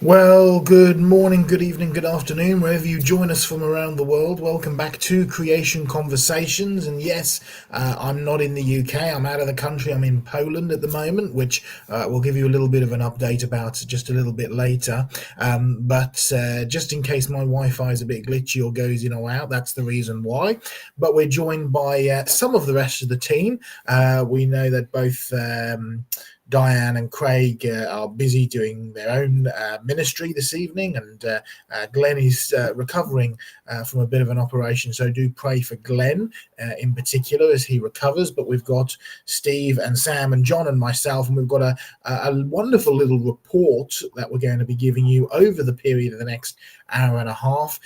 Well, good morning, good evening, good afternoon, wherever you join us from around the world. Welcome back to Creation Conversations. And yes, I'm not in the UK, I'm out of the country, I'm in Poland at the moment, which we'll give you a little bit of an update about just a little bit later. But just in case my Wi Fi is a bit glitchy or goes in or out, that's the reason why. But we're joined by some of the rest of the team. We know that both. Diane and Craig are busy doing their own ministry this evening, and Glenn is recovering from a bit of an operation. So do pray for Glenn in particular as he recovers. But we've got Steve and Sam and John and myself, and we've got a wonderful little report that we're going to be giving you over the period of the next hour and a half.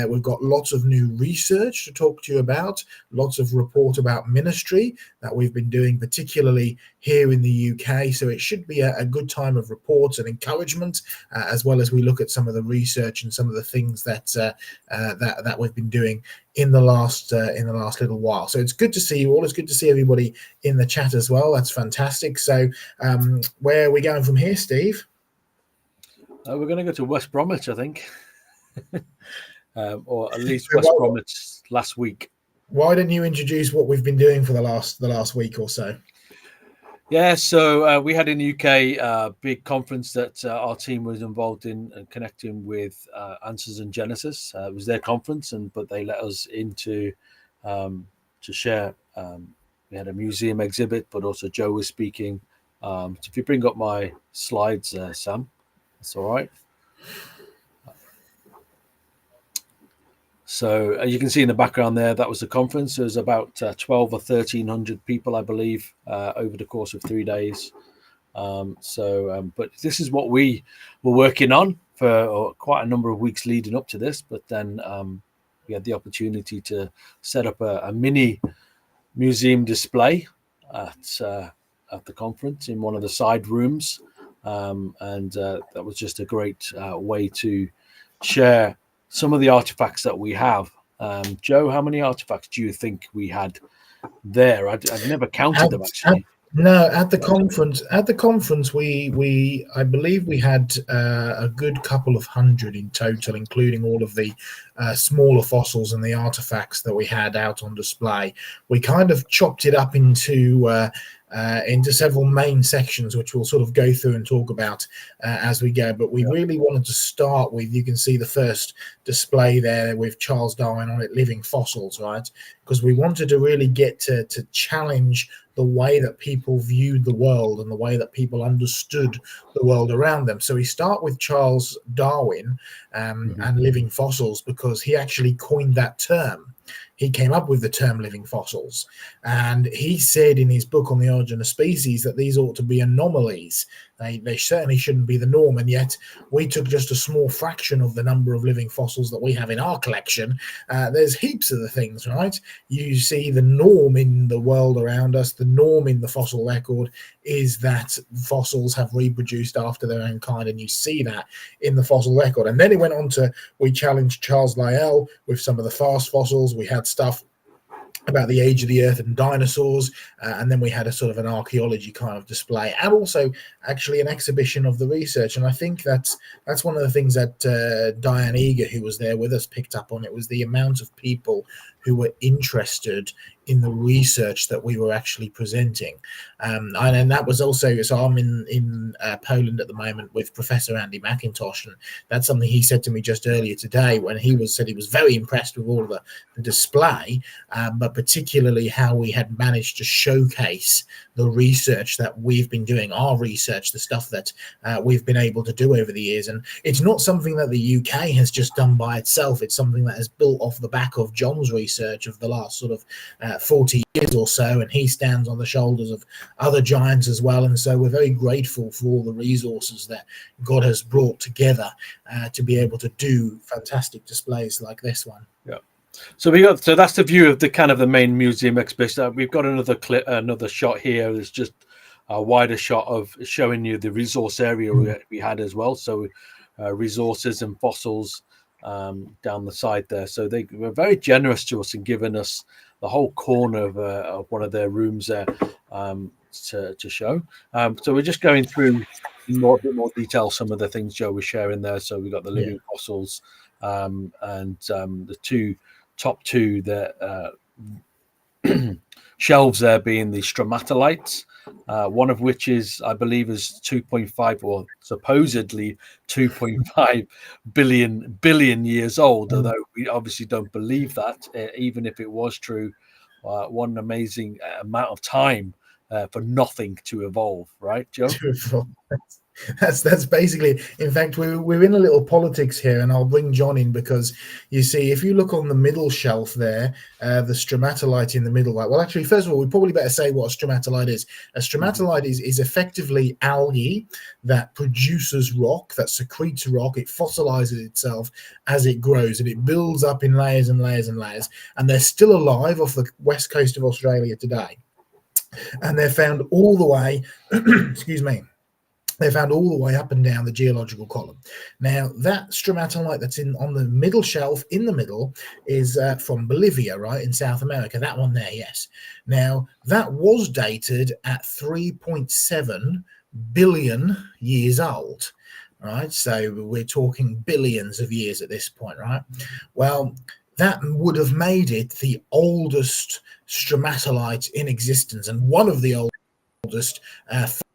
We've got lots of new research to talk to you about, lots of report about ministry that we've been doing, particularly here in the UK. So it should be a good time of reports and encouragement, as well as we look at some of the research and some of the things that we've been doing in the last little while. So it's good to see you all. It's good to see everybody in the chat as well. That's fantastic. So where are we going from here, Steve? We're going to go to West Bromwich, I think, or at least West Bromwich last week. Why don't you introduce what we've been doing for the last week or so? Yeah, so we had in the UK a big conference that our team was involved in connecting with Answers in Genesis. It was their conference, but they let us in to share. We had a museum exhibit, but also Joe was speaking. So if you bring up my slides, Sam, that's all right. So you can see in the background there, that was the conference. There was about 12 or 1,300 people, I believe, over the course of 3 days. But this is what we were working on for quite a number of weeks leading up to this. But then we had the opportunity to set up a mini museum display at the conference in one of the side rooms. And that was just a great way to share some of the artifacts that we have. Joe, how many artifacts do you think we had there? I've never counted them actually. At the conference, we I believe we had a good couple of hundred in total, including all of the smaller fossils and the artifacts that we had out on display. We kind of chopped it up into several main sections, which we'll sort of go through and talk about as we go. But we really wanted to start with, you can see the first display there with Charles Darwin on it, living fossils, right? Because we wanted to really get to challenge the way that people viewed the world and the way that people understood the world around them. So we start with Charles Darwin and living fossils, because he actually coined that term. He came up with the term living fossils. And he said in his book on the origin of species that these ought to be anomalies. They certainly shouldn't be the norm. And yet we took just a small fraction of the number of living fossils that we have in our collection. There's heaps of the things, right? You see the norm in the world around us, the norm in the fossil record is that fossils have reproduced after their own kind. And you see that in the fossil record. And then it went on to, we challenged Charles Lyell with some of the fast fossils. We had stuff about the age of the earth and dinosaurs, and then we had a sort of an archaeology kind of display, and also actually an exhibition of the research. And I think that's one of the things that Diane Eager, who was there with us, picked up on. It was the amount of people who were interested in the research that we were actually presenting. And that was also, so I'm in Poland at the moment with Professor Andy McIntosh, and that's something he said to me just earlier today when said he was very impressed with all of the display, but particularly how we had managed to showcase the research that we've been doing, our research, the stuff that we've been able to do over the years. And it's not something that the UK has just done by itself. It's something that has built off the back of John's research of the last sort of 40 years or so, and he stands on the shoulders of other giants as well. And so we're very grateful for all the resources that God has brought together to be able to do fantastic displays like this one. Yeah. So that's the view of the kind of the main museum exhibition. We've got another shot here. It's just a wider shot of showing you the resource area we had as well. So resources and fossils down the side there. So they were very generous to us in giving us the whole corner of one of their rooms there to show. So we're just going through a bit more detail some of the things Joe was sharing there. So we got the living fossils and the top two that shelves there being the stromatolites, one of which is, I believe, is 2.5 or supposedly 2.5 billion years old, although we obviously don't believe that, even if it was true. One amazing amount of time for nothing to evolve, right, Joe? That's basically, in fact, we're in a little politics here, and I'll bring John in because you see, if you look on the middle shelf there, the stromatolite in the middle, well, actually, first of all, we probably better say what a stromatolite is. A stromatolite is effectively algae that produces rock, that secretes rock. It fossilizes itself as it grows, and it builds up in layers and layers and layers, and they're still alive off the west coast of Australia today, and they're found all the way, excuse me, they're found all the way up and down the geological column. Now, that stromatolite that's on the middle shelf in the middle is from Bolivia, right, in South America. That one there, yes. Now, that was dated at 3.7 billion years old, right? So we're talking billions of years at this point, right? Well, that would have made it the oldest stromatolite in existence, and one of the oldest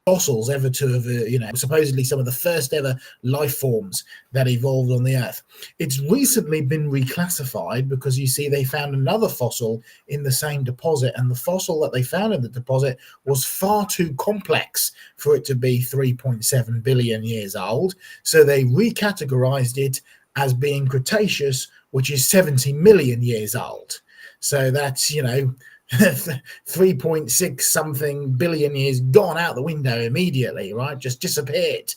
fossils ever to have, supposedly some of the first ever life forms that evolved on the earth. It's recently been reclassified because you see they found another fossil in the same deposit, and the fossil that they found in the deposit was far too complex for it to be 3.7 billion years old. So they recategorized it as being Cretaceous, which is 70 million years old. So that's, 3.6 something billion years gone out the window immediately, right? Just disappeared.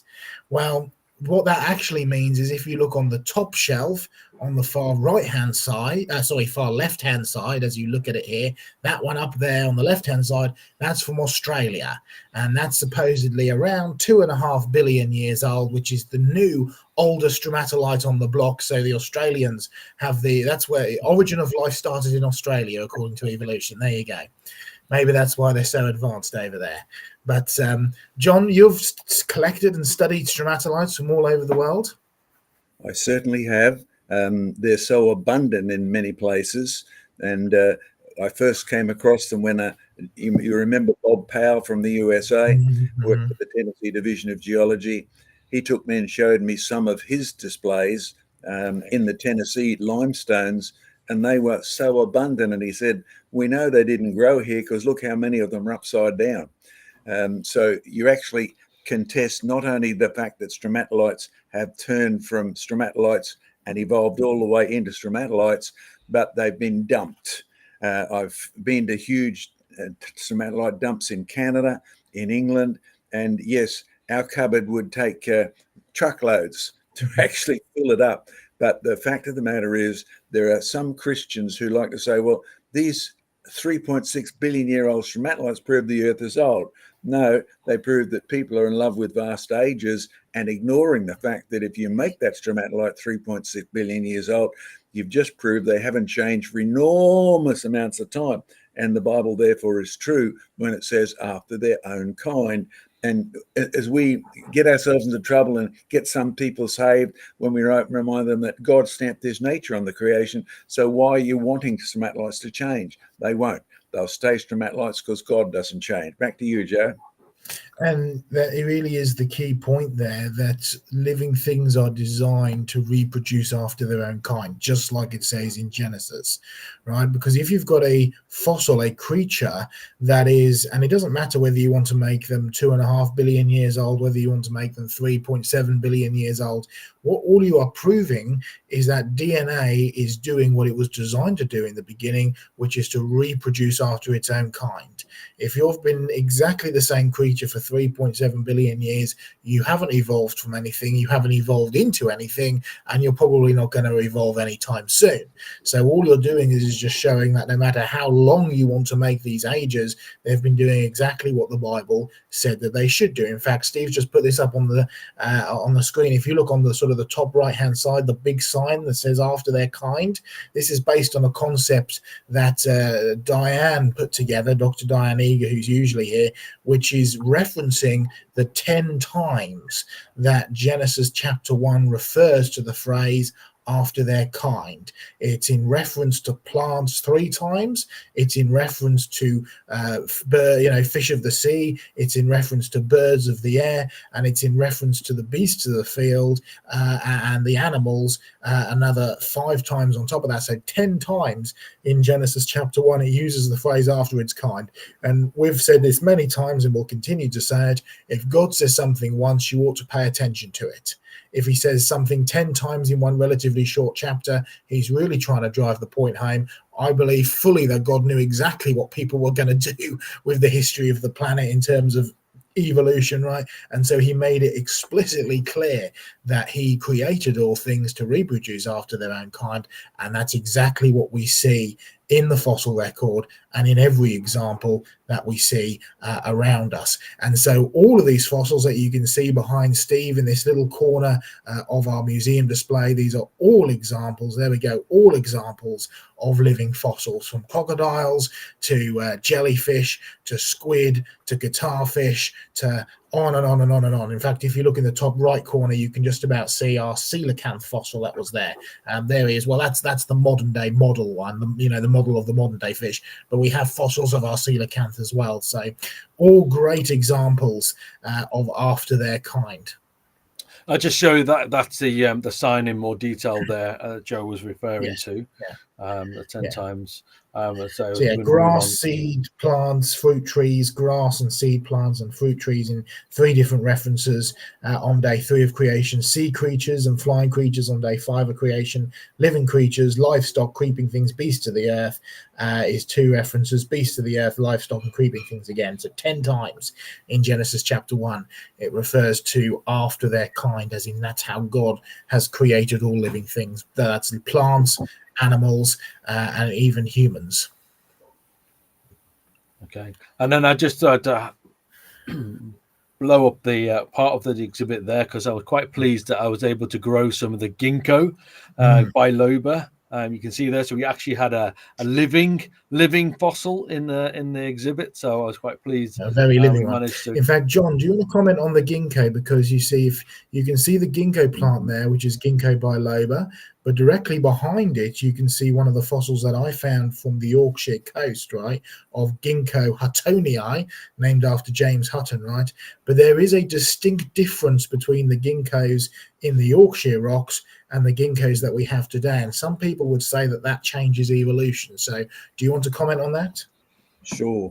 Well, what that actually means is if you look on the top shelf on the far right-hand side, far left-hand side, as you look at it here, that one up there on the left-hand side, that's from Australia. And that's supposedly around 2.5 billion years old, which is the new older stromatolite on the block. So the Australians have that's where the origin of life started in Australia, according to evolution. There you go. Maybe that's why they're so advanced over there. But John, you've collected and studied stromatolites from all over the world. I certainly have. They're so abundant in many places. And I first came across them when you remember Bob Powell from the USA, worked at the Tennessee Division of Geology. He took me and showed me some of his displays in the Tennessee limestones, and they were so abundant. And he said, we know they didn't grow here because look how many of them are upside down. So you actually can test not only the fact that stromatolites have turned from stromatolites and evolved all the way into stromatolites, but they've been dumped. I've been to huge stromatolite dumps in Canada, in England, and yes, our cupboard would take truckloads to actually fill it up. But the fact of the matter is there are some Christians who like to say, well, these 3.6 billion year old stromatolites prove the earth is old. No, they prove that people are in love with vast ages and ignoring the fact that if you make that stromatolite 3.6 billion years old, you've just proved they haven't changed for enormous amounts of time. And the Bible therefore is true when it says after their own kind. And as we get ourselves into trouble and get some people saved, when we remind them that God stamped his nature on the creation, so why are you wanting stromatolites to change? They won't. They'll stay stromatolites because God doesn't change. Back to you, Joe. And that it really is the key point there, that living things are designed to reproduce after their own kind, just like it says in Genesis, right? Because if you've got a fossil, a creature that is, and it doesn't matter whether you want to make them 2.5 billion years old, whether you want to make them 3.7 billion years old, what all you are proving is that DNA is doing what it was designed to do in the beginning, which is to reproduce after its own kind. If you've been exactly the same creature creature for 3.7 billion years. You haven't evolved from anything. You haven't evolved into anything, and you're probably not going to evolve anytime soon. So all you're doing is just showing that no matter how long you want to make these ages, they've been doing exactly what the Bible said that they should do. In fact, Steve's just put this up on the screen. If you look on the sort of the top right hand side, the big sign that says after their kind, this is based on a concept that Diane put together, Dr. Diane Eager, who's usually here, which is referencing the 10 times that Genesis chapter 1 refers to the phrase after their kind. It's in reference to plants 3 times. It's in reference to fish of the sea. It's in reference to birds of the air, and it's in reference to the beasts of the field and the animals another 5 times on top of that. So 10 times in Genesis chapter 1 it uses the phrase after its kind. And we've said this many times and we'll continue to say it. If God says something once, you ought to pay attention to it. If he says something 10 times in one relatively short chapter, he's really trying to drive the point home. I believe fully that God knew exactly what people were going to do with the history of the planet in terms of evolution, right? And so he made it explicitly clear that he created all things to reproduce after their own kind. And that's exactly what we see in the fossil record and in every example that we see around us. And so all of these fossils that you can see behind Steve in this little corner of our museum display, these are all examples, there we go, all examples of living fossils, from crocodiles to jellyfish to squid to guitarfish to on and on and on and on. In fact, if you look in the top right corner, you can just about see our coelacanth fossil that was there. There he is. Well, that's the modern day model one, the model of the modern day fish. But we have fossils of our coelacanth as well. So all great examples of after their kind. I'll just show you that's the sign in more detail there Joe was referring to. The 10 times. So grass, seed plants, fruit trees, grass and seed plants and fruit trees in 3 different references on day 3 of creation. Sea creatures and flying creatures on day 5 of creation. Living creatures, livestock, creeping things, beasts of the earth is 2 references. Beasts of the earth, livestock and creeping things again. So 10 times in Genesis chapter 1 it refers to after their kind, as in that's how God has created all living things. That's plants, animals, and even humans. Okay, and then I just thought blow up the part of the exhibit there, because I was quite pleased that I was able to grow some of the ginkgo biloba. You can see there, so we actually had a living fossil in the exhibit, so I was quite pleased. A very living one. In fact, John, do you want to comment on the ginkgo? Because you see, if you can see the ginkgo plant there, which is ginkgo biloba, but directly behind it, you can see one of the fossils that I found from the Yorkshire coast, right, of Ginkgo huttonii, named after James Hutton, right? But there is a distinct difference between the ginkgos in the Yorkshire rocks and the ginkgos that we have today. And some people would say that changes evolution. So do you want to comment on that? Sure.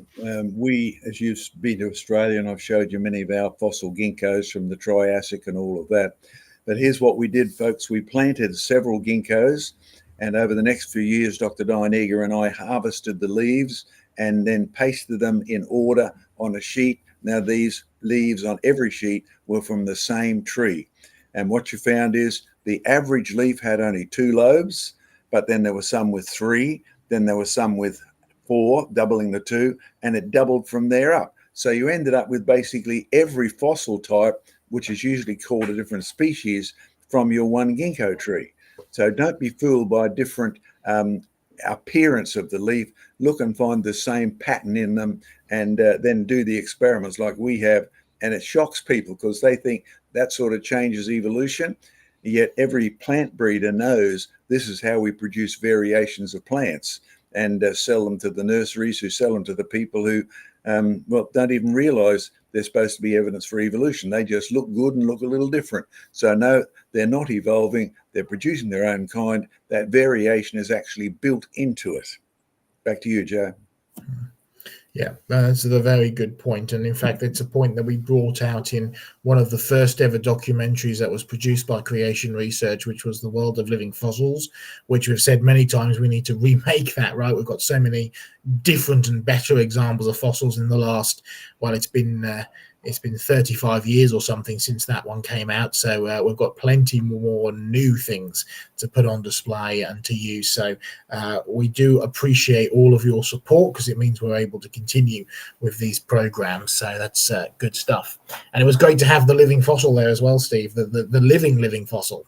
We, as you've been to Australia, and I've showed you many of our fossil ginkgos from the Triassic and all of that. But here's what we did, folks. We planted several ginkgos, and over the next few years, Dr. Diane Eager and I harvested the leaves and then pasted them in order on a sheet. Now, these leaves on every sheet were from the same tree. And what you found is the average leaf had only 2 lobes, but then there were some with 3, then there were some with 4, doubling the 2, and it doubled from there up. So you ended up with basically every fossil type, which is usually called a different species, from your one ginkgo tree. So don't be fooled by different appearance of the leaf. Look and find the same pattern in them, and then do the experiments like we have. And it shocks people because they think that sort of changes evolution. Yet every plant breeder knows this is how we produce variations of plants, and sell them to the nurseries, who sell them to the people who don't even realize they're supposed to be evidence for evolution. They just look good and look a little different. So no, they're not evolving. They're producing their own kind. That variation is actually built into it. Back to you, Joe. Yeah, that's a very good point. And in fact, it's a point that we brought out in one of the first ever documentaries that was produced by Creation Research, which was The World of Living Fossils, which we've said many times we need to remake that, right? We've got so many different and better examples of fossils in the last, well, it's been it's been 35 years or something since that one came out. So we've got plenty more new things to put on display and to use. So we do appreciate all of your support, because it means we're able to continue with these programs. So that's good stuff. And it was great to have the living fossil there as well, Steve, the living fossil.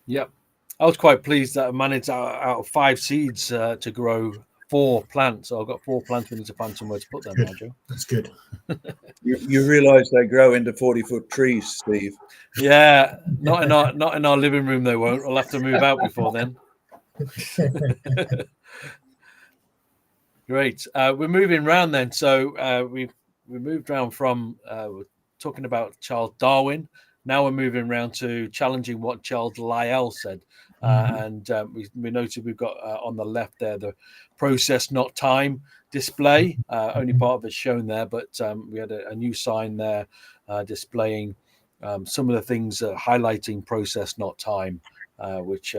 Yep. I was quite pleased that I managed out of 5 seeds to grow 4 plants. So I've got 4 plants. We need to find somewhere to put them now, Joe. That's good. You realise they grow into 40-foot trees, Steve? Yeah, not in our living room. They won't. I'll have to move out before then. Great. We're moving around then. So we moved around from we're talking about Charles Darwin. Now we're moving around to challenging what Charles Lyell said. And we noted we've got on the left there the process, not time display. Only part of it's shown there, but we had a new sign there displaying some of the things highlighting process, not time, which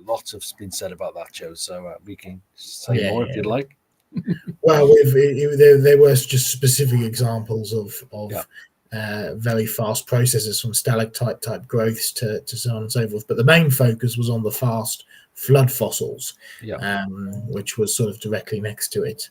lots has been said about that, Joe. So we can say more if you'd like. Well, there were just specific examples of very fast processes, from stalactite type growths to so on and so forth. But the main focus was on the fast flood fossils, which was sort of directly next to it.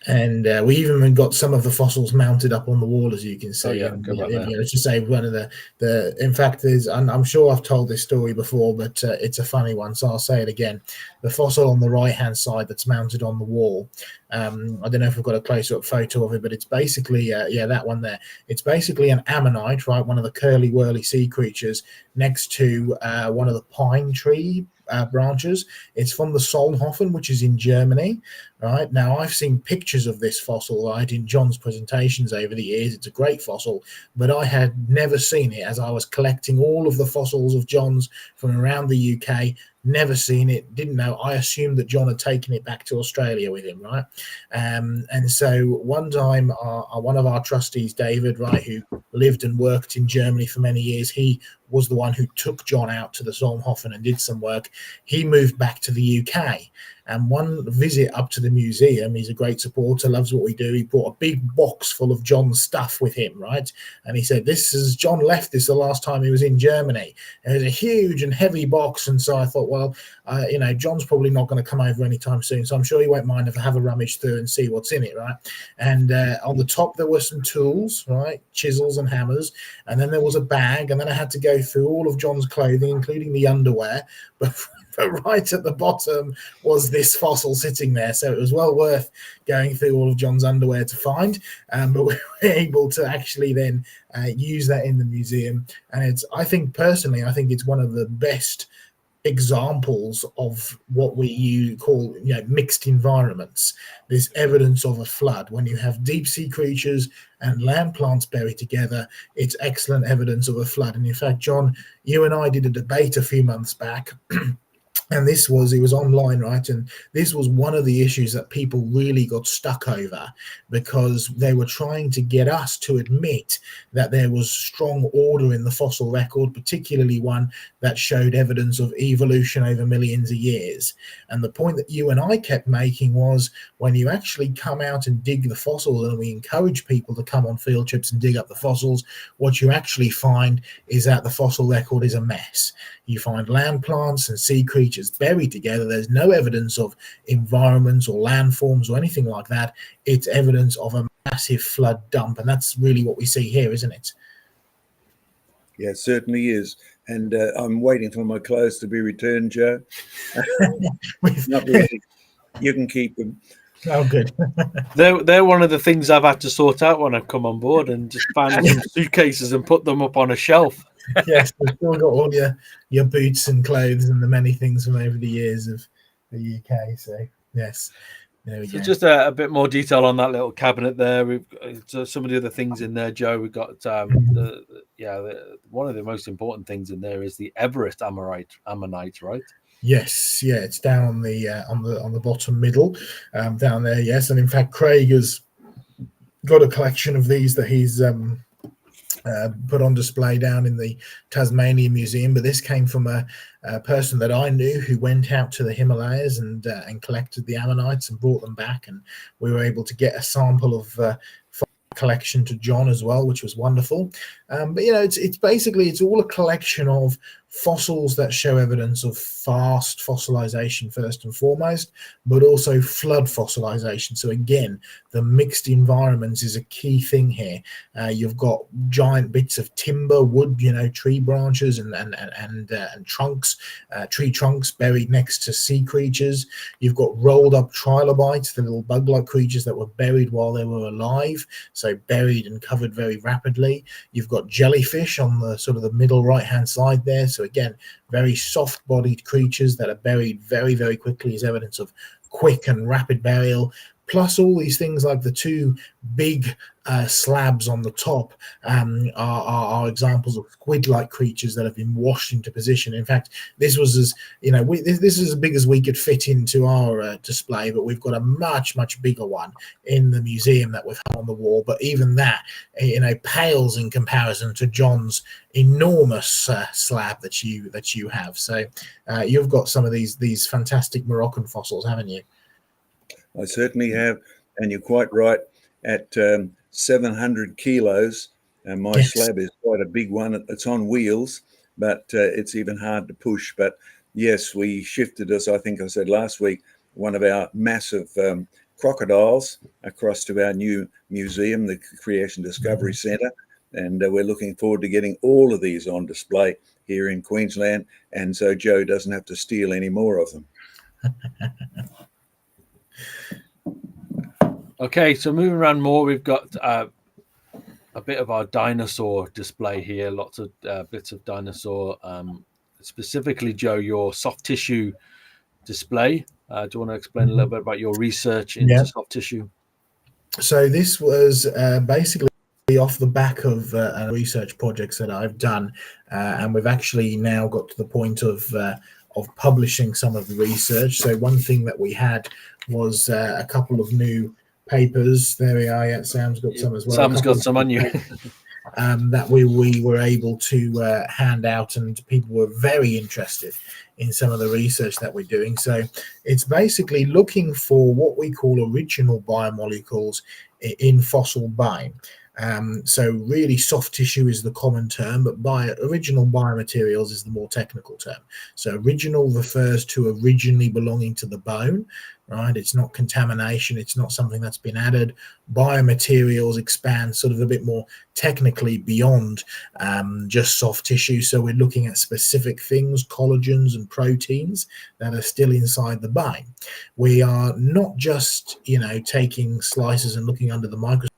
And we even got some of the fossils mounted up on the wall, as you can see. Let's just say one of the in fact, I'm sure I've told this story before, but it's a funny one, so I'll say it again. The fossil on the right hand side that's mounted on the wall, I don't know if we've got a closer up photo of it, but it's basically that one there. It's basically an ammonite, right? One of the curly whirly sea creatures next to one of the pine tree branches. It's from the Solnhofen, which is in Germany. Right now, I've seen pictures of this fossil, right, in John's presentations over the years. It's a great fossil, but I had never seen it as I was collecting all of the fossils of John's from around the UK. Never seen it, didn't know. I assumed that John had taken it back to Australia with him, right? And so one time, one of our trustees, David, right, who lived and worked in Germany for many years, he was the one who took John out to the Solnhofen and did some work. He moved back to the UK. And one visit up to the museum, he's a great supporter, loves what we do. He brought a big box full of John's stuff with him, right? And he said, John left this the last time he was in Germany. And it was a huge and heavy box. And so I thought, well, John's probably not going to come over anytime soon, so I'm sure he won't mind if I have a rummage through and see what's in it, right? And on the top, there were some tools, right? Chisels and hammers. And then there was a bag. And then I had to go through all of John's clothing, including the underwear. But right at the bottom was this fossil sitting there, so it was well worth going through all of John's underwear to find. But we were able to actually then use that in the museum, and I think it's one of the best examples of what we call mixed environments. This evidence of a flood when you have deep sea creatures and land plants buried together. It's excellent evidence of a flood. And in fact, John, you and I did a debate a few months back. And it was online, right? And this was one of the issues that people really got stuck over, because they were trying to get us to admit that there was strong order in the fossil record, particularly one that showed evidence of evolution over millions of years. And the point that you and I kept making was, when you actually come out and dig the fossils, and we encourage people to come on field trips and dig up the fossils, what you actually find is that the fossil record is a mess. You find land plants and sea creatures buried together. There's no evidence of environments or landforms or anything like that. It's evidence of a massive flood dump, and that's really what we see here, isn't it? Yeah, it certainly is. And I'm waiting for my clothes to be returned, Joe. Not really. You can keep them. Oh, good. They're one of the things I've had to sort out when I've come on board, and just find some suitcases and put them up on a shelf. Yes, we've still got all your boots and clothes and the many things from over the years of the UK. So yes, there we go. Just a bit more detail on that little cabinet there. We've got some of the other things in there, Joe. We've got one of the most important things in there is the Everest ammonite, right? Yes, yeah, it's down on the bottom middle, down there. Yes, and in fact, Craig has got a collection of these that he's put on display down in the Tasmania Museum. But this came from a person that I knew who went out to the Himalayas and collected the ammonites and brought them back, and we were able to get a sample of collection to John as well, which was wonderful. But it's basically, it's all a collection of fossils that show evidence of fast fossilization first and foremost, but also flood fossilization. So again, the mixed environments is a key thing here. You've got giant bits of timber, wood, tree branches and trunks, tree trunks buried next to sea creatures. You've got rolled up trilobites, the little bug-like creatures that were buried while they were alive, so buried and covered very rapidly. You've got jellyfish on the sort of the middle right-hand side there. So again, very soft-bodied creatures that are buried very, very quickly as evidence of quick and rapid burial. Plus all these things like the two big slabs on the top are examples of squid-like creatures that have been washed into position. In fact, this was this is as big as we could fit into our display, but we've got a much, much bigger one in the museum that we've had on the wall. But even that, pales in comparison to John's enormous slab that you have. So you've got some of these fantastic Moroccan fossils, haven't you? I certainly have, and you're quite right. At 700 kilos, and my slab is quite a big one. It's on wheels, but it's even hard to push. But yes, we shifted, as I think I said last week, one of our massive crocodiles across to our new museum, the Creation Discovery Centre, and we're looking forward to getting all of these on display here in Queensland, and so Joe doesn't have to steal any more of them. Okay, so moving around more, we've got a bit of our dinosaur display here, lots of bits of dinosaur, specifically, Joe, your soft tissue display. Do you want to explain a little bit about your research into soft tissue? So this was basically off the back of research projects that I've done, and we've actually now got to the point of publishing some of the research. So one thing that we had was a couple of new papers. There we are. Yeah, Sam's got some as well. Sam's got some on you. That we were able to hand out, and people were very interested in some of the research that we're doing. So it's basically looking for what we call original biomolecules in fossil bone. So really soft tissue is the common term, but original biomaterials is the more technical term. So original refers to originally belonging to the bone, right? It's not contamination. It's not something that's been added. Biomaterials expand sort of a bit more technically beyond just soft tissue. So we're looking at specific things, collagens and proteins that are still inside the bone. We are not just, taking slices and looking under the microscope.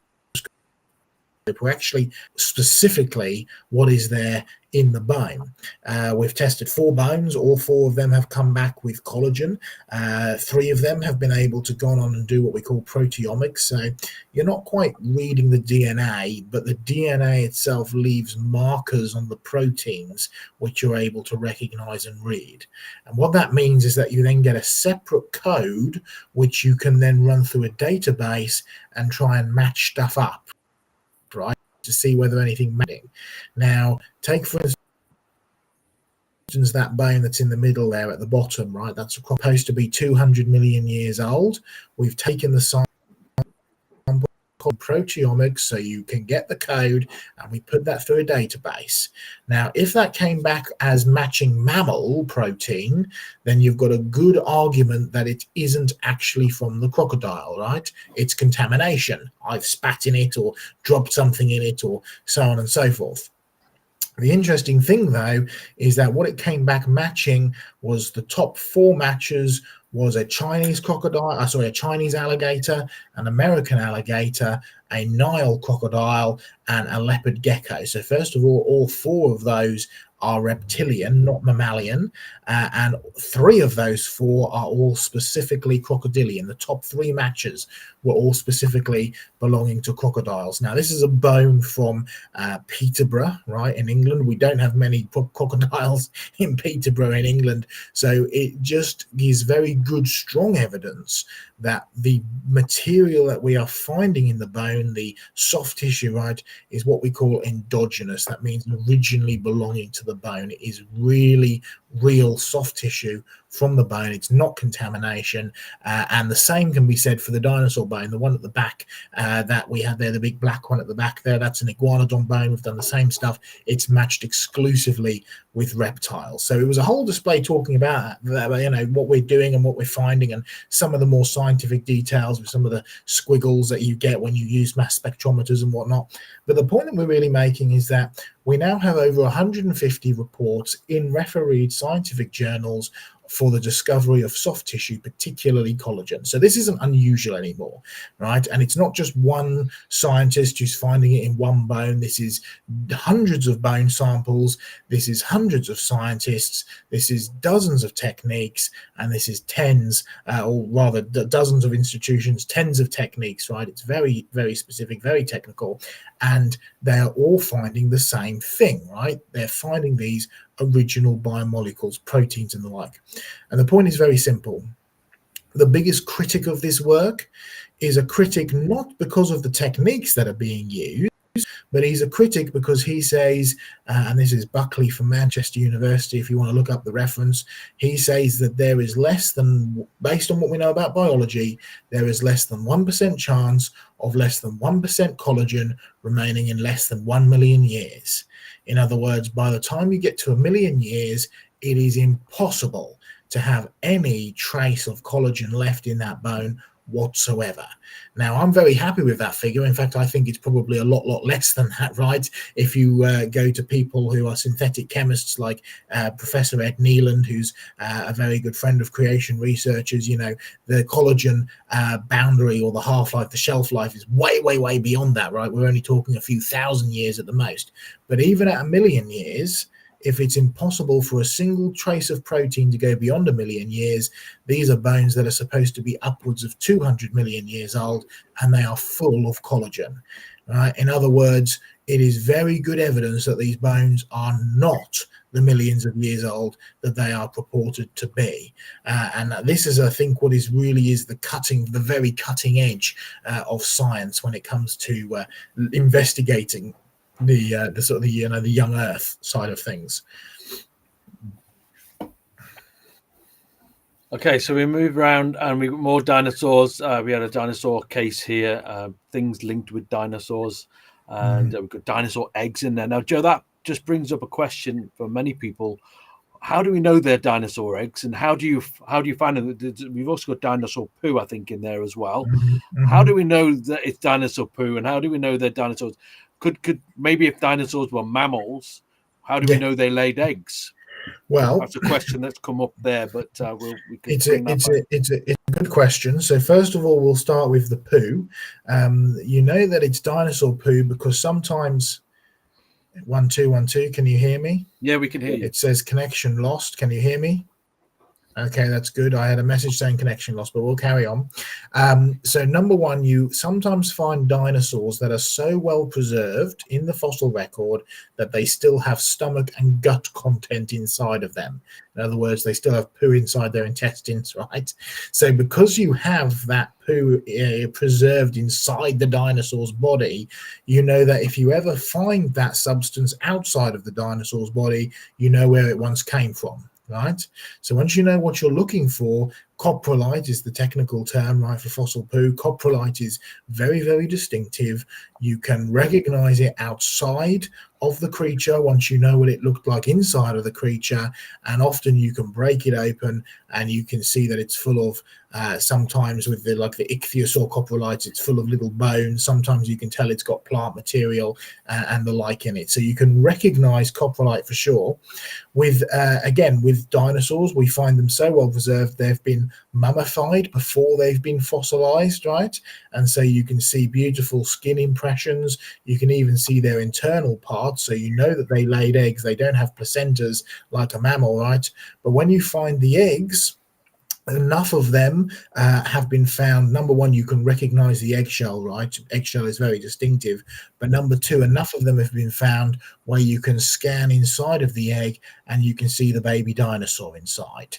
We're actually specifically what is there in the bone. We've tested 4 bones. All 4 of them have come back with collagen. 3 of them have been able to go on and do what we call proteomics. So you're not quite reading the DNA, but the DNA itself leaves markers on the proteins which you're able to recognize and read. And what that means is that you then get a separate code which you can then run through a database and try and match stuff up, right, to see whether anything matching. Now, take for instance that bone that's in the middle there at the bottom, right? That's supposed to be 200 million years old. We've taken the sample called proteomics, so you can get the code, and we put that through a database. Now, if that came back as matching mammal protein, then you've got a good argument that it isn't actually from the crocodile, right? It's contamination. I've spat in it or dropped something in it or so on and so forth. The interesting thing, though, is that what it came back matching was the top 4 matches was a Chinese a Chinese alligator, an American alligator, a Nile crocodile, and a leopard gecko. So first of all 4 of those are reptilian, not mammalian, and 3 of those 4 are all specifically crocodilian. The top 3 matches were all specifically belonging to crocodiles. Now, this is a bone from Peterborough, right, in England. We don't have many crocodiles in Peterborough in England, so it just gives very good, strong evidence that the material that we are finding in the bone, the soft tissue, right, is what we call endogenous. That means originally belonging to the bone. It is really real soft tissue from the bone. It's not contamination. And the same can be said for the dinosaur bone, the one at the back that we have there, the big black one at the back there. That's an iguanodon bone. We've done the same stuff. It's matched exclusively with reptiles. So it was a whole display talking about that, what we're doing and what we're finding, and some of the more scientific details with some of the squiggles that you get when you use mass spectrometers and whatnot. But the point that we're really making is that we now have over 150 reports in refereed scientific journals for the discovery of soft tissue, particularly collagen. So this isn't unusual anymore, right? And it's not just one scientist who's finding it in one bone. This is hundreds of bone samples. This is hundreds of scientists. This is dozens of techniques, and this is tens, or rather dozens of institutions, tens of techniques, right? It's very, very specific, very technical, and they're all finding the same thing, right? They're finding these original biomolecules, proteins and the like. And the point is very simple. The biggest critic of this work is a critic not because of the techniques that are being used, but he's a critic because he says, and this is Buckley from Manchester University, if you want to look up the reference, he says that there is less than, based on what we know about biology, there is less than 1% chance of less than 1% collagen remaining in less than 1 million years. In other words, by the time you get to 1 million years, it is impossible to have any trace of collagen left in that bone whatsoever. Now, I'm very happy with that figure. In fact, I think it's probably a lot less than that, right? If you go to people who are synthetic chemists like Professor Ed Neeland, who's a very good friend of creation researchers, the collagen boundary, or the half-life, the shelf life, is way beyond that, right? We're only talking a few thousand years at the most. But even at 1 million years, if it's impossible for a single trace of protein to go beyond 1 million years, these are bones that are supposed to be upwards of 200 million years old, and they are full of collagen. Right? In other words, it is very good evidence that these bones are not the millions of years old that they are purported to be. And this is, I think, what is the very cutting edge of science when it comes to investigating the sort of the young Earth side of things. Okay, so we move around and we got more dinosaurs. We had a dinosaur case here, things linked with dinosaurs, and we've got dinosaur eggs in there. Now, Joe, that just brings up a question for many people. How do we know they're dinosaur eggs, and how do you find them? We've also got dinosaur poo, I think, in there as well. How do we know that it's dinosaur poo, and how do we know they're dinosaurs? Could maybe if dinosaurs were mammals, how do we know they laid eggs? Well, that's a question that's come up there, but it's a good question. So first of all, we'll start with the poo. You know that it's dinosaur poo because sometimes 1 2 1 2. Can you hear me? Yeah, we can hear you. It says connection lost. Can you hear me? Okay, that's good. I had a message saying connection lost, but we'll carry on. So number one, you sometimes find dinosaurs that are so well preserved in the fossil record that they still have stomach and gut content inside of them. In other words, they still have poo inside their intestines, right? So because you have that poo preserved inside the dinosaur's body, you know that if you ever find that substance outside of the dinosaur's body, you know where it once came from. Right. So once you know what you're looking for, coprolite is the technical term, right, for fossil poo. Coprolite is very, very distinctive. You can recognize it outside of the creature once you know what it looked like inside of the creature, and often you can break it open and you can see that it's full of sometimes with the ichthyosaur coprolites, it's full of little bones. Sometimes you can tell it's got plant material and the like in it. So you can recognize coprolite for sure. With dinosaurs, we find them so well preserved they've been mummified before they've been fossilized, right? And so you can see beautiful skin impressions. You can even see their internal parts, so you know that they laid eggs. They don't have placentas like a mammal, right? But when you find the eggs, enough of them have been found. Number one, you can recognize the eggshell, right? Eggshell is very distinctive. But number two, enough of them have been found where you can scan inside of the egg and you can see the baby dinosaur inside.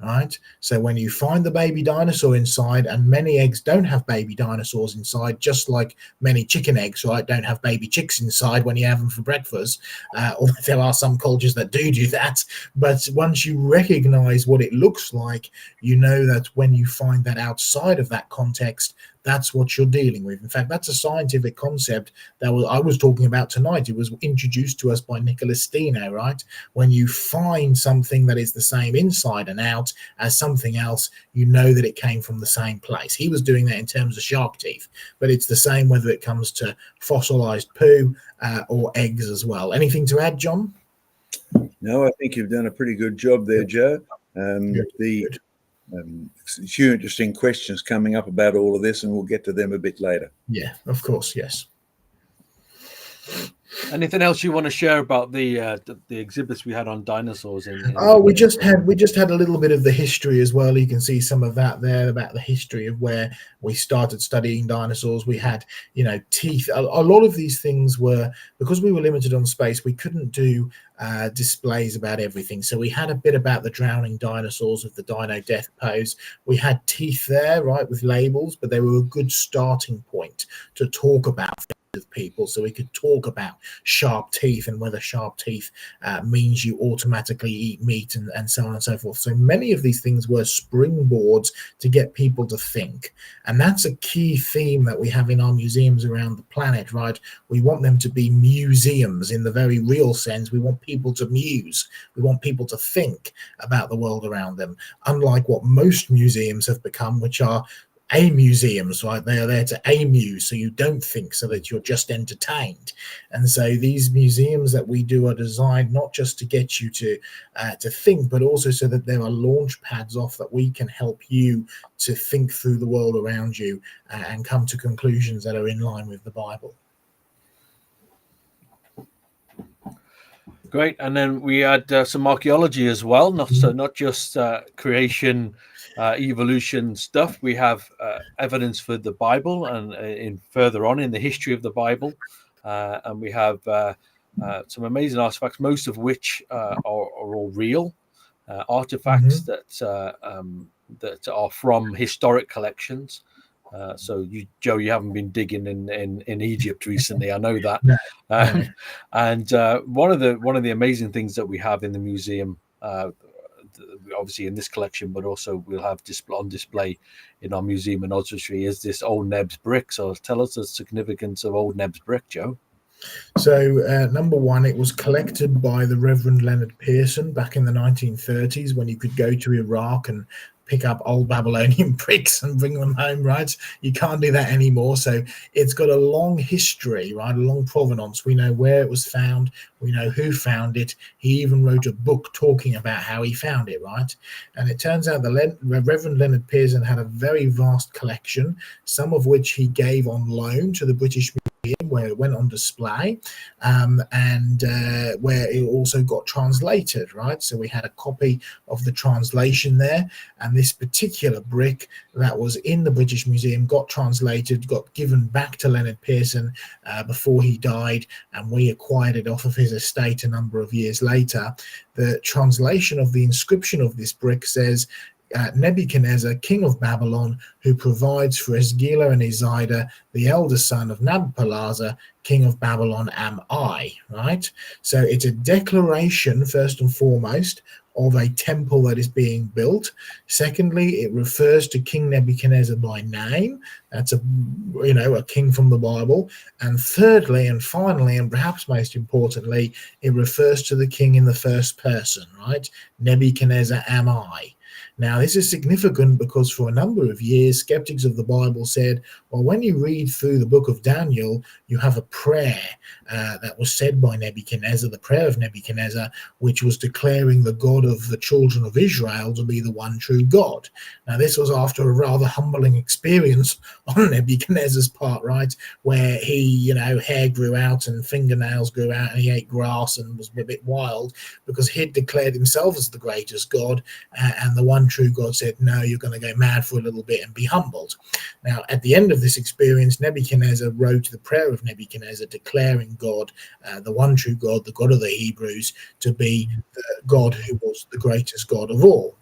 right? So when you find the baby dinosaur inside, and many eggs don't have baby dinosaurs inside, just like many chicken eggs, right, don't have baby chicks inside when you have them for breakfast. Although there are some cultures that do that. But once you recognize what it looks like, you know that when you find that outside of that context, that's what you're dealing with. In fact, that's a scientific concept that I was talking about tonight. It was introduced to us by Nicholas Steno, right? When you find something that is the same inside and out as something else, you know that it came from the same place. He was doing that in terms of shark teeth, but it's the same whether it comes to fossilized poo or eggs as well. Anything to add, John? No, I think you've done a pretty good job there, Joe. Good. A few interesting questions coming up about all of this, and we'll get to them a bit later. Yeah, of course, yes. Anything else you want to share about the exhibits we had on dinosaurs? We just had a little bit of the history as well. You can see some of that there about the history of where we started studying dinosaurs. We had, teeth. A lot of these things were, because we were limited on space, we couldn't do displays about everything. So we had a bit about the drowning dinosaurs with the dino death pose. We had teeth there, right, with labels, but they were a good starting point to talk about with people, so we could talk about sharp teeth and whether sharp teeth means you automatically eat meat and so on and so forth. So many of these things were springboards to get people to think, and that's a key theme that we have in our museums around the planet, right? We want them to be museums in the very real sense. We want people to muse. We want people to think about the world around them, unlike what most museums have become, which are museums, right? They are there to amuse, so you don't think, so that you're just entertained. And so these museums that we do are designed not just to get you to think, but also so that there are launch pads off that we can help you to think through the world around you and come to conclusions that are in line with the Bible. Great. And then we had some archaeology as well, not just creation, evolution stuff. We have evidence for the Bible and in further on in the history of the Bible, and we have some amazing artifacts, most of which are all real artifacts that are from historic collections. So Joe, you haven't been digging in Egypt recently. I know that. No. And one of the amazing things that we have in the museum, obviously in this collection, but also we'll have on display in our museum in Oswestry, is this Old Neb's brick. So tell us the significance of Old Neb's brick, Joe. So number one, it was collected by the Reverend Leonard Pearson back in the 1930s, when you could go to Iraq and pick up old Babylonian bricks and bring them home, right? You can't do that anymore. So it's got a long history, right? A long provenance. We know where it was found. We know who found it. He even wrote a book talking about how he found it, right? And it turns out the Reverend Leonard Pearson had a very vast collection, some of which he gave on loan to the British Museum, where it went on display, and where it also got translated, right? So we had a copy of the translation there, and this particular brick that was in the British Museum got translated, got given back to Leonard Pearson before he died, and we acquired it off of his estate a number of years later. The translation of the inscription of this brick says, Nebuchadnezzar, king of Babylon, who provides for Esgila and Izida, the elder son of Nabopolassar, king of Babylon, am I, right? So it's a declaration, first and foremost, of a temple that is being built. Secondly, it refers to King Nebuchadnezzar by name. That's a king from the Bible. And thirdly, and finally, and perhaps most importantly, it refers to the king in the first person, right? Nebuchadnezzar am I. Now, this is significant because for a number of years, skeptics of the Bible said, well, when you read through the book of Daniel, you have a prayer that was said by Nebuchadnezzar, the prayer of Nebuchadnezzar, which was declaring the God of the children of Israel to be the one true God. Now, this was after a rather humbling experience on Nebuchadnezzar's part, right, where he, hair grew out and fingernails grew out, and he ate grass and was a bit wild because he'd declared himself as the greatest God, and the one true God said, no, you're going to go mad for a little bit and be humbled. Now, at the end of this experience, Nebuchadnezzar wrote the prayer of Nebuchadnezzar, declaring God, the one true God, the God of the Hebrews, to be the God who was the greatest God of all.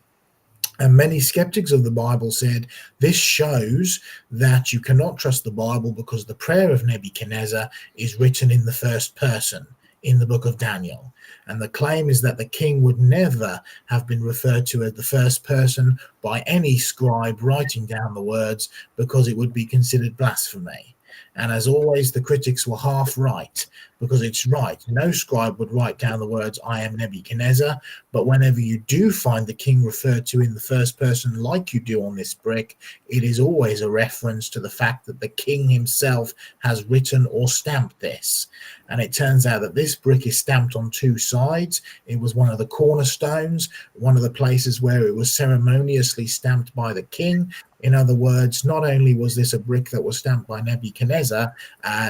And many skeptics of the Bible said this shows that you cannot trust the Bible because the prayer of Nebuchadnezzar is written in the first person in the book of Daniel. And the claim is that the king would never have been referred to as the first person by any scribe writing down the words because it would be considered blasphemy. And as always, the critics were half right, because it's right. No scribe would write down the words, I am Nebuchadnezzar. But whenever you do find the king referred to in the first person, like you do on this brick, it is always a reference to the fact that the king himself has written or stamped this. And it turns out that this brick is stamped on two sides. It was one of the cornerstones, one of the places where it was ceremoniously stamped by the king. In other words, not only was this a brick that was stamped by Nebuchadnezzar,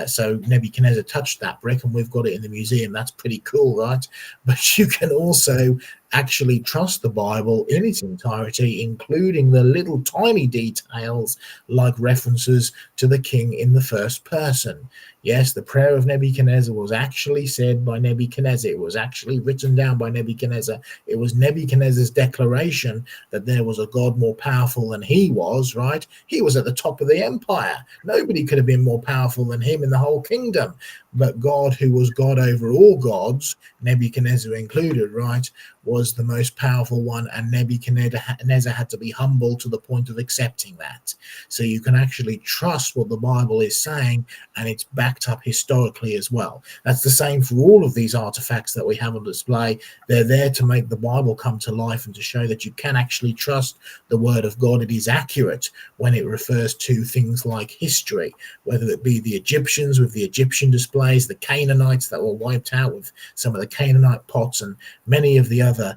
so Nebuchadnezzar touched that brick and we've got it in the museum. That's pretty cool, right? But you can also actually trust the Bible in its entirety, including the little tiny details like references to the king in the first person. Yes, the prayer of Nebuchadnezzar was actually said by Nebuchadnezzar. It was actually written down by Nebuchadnezzar. It was Nebuchadnezzar's declaration that there was a God more powerful than he was, right? He was at the top of the empire. Nobody could have been more powerful than him in the whole kingdom. But God, who was God over all gods, Nebuchadnezzar included, right, was the most powerful one, and Nebuchadnezzar had to be humble to the point of accepting that. So you can actually trust what the Bible is saying, and it's backed up historically as well. That's the same for all of these artifacts that we have on display. They're there to make the Bible come to life and to show that you can actually trust the word of God. It is accurate when it refers to things like history, whether it be the Egyptians with the Egyptian displays, the Canaanites that were wiped out with some of the Canaanite pots, and many of the other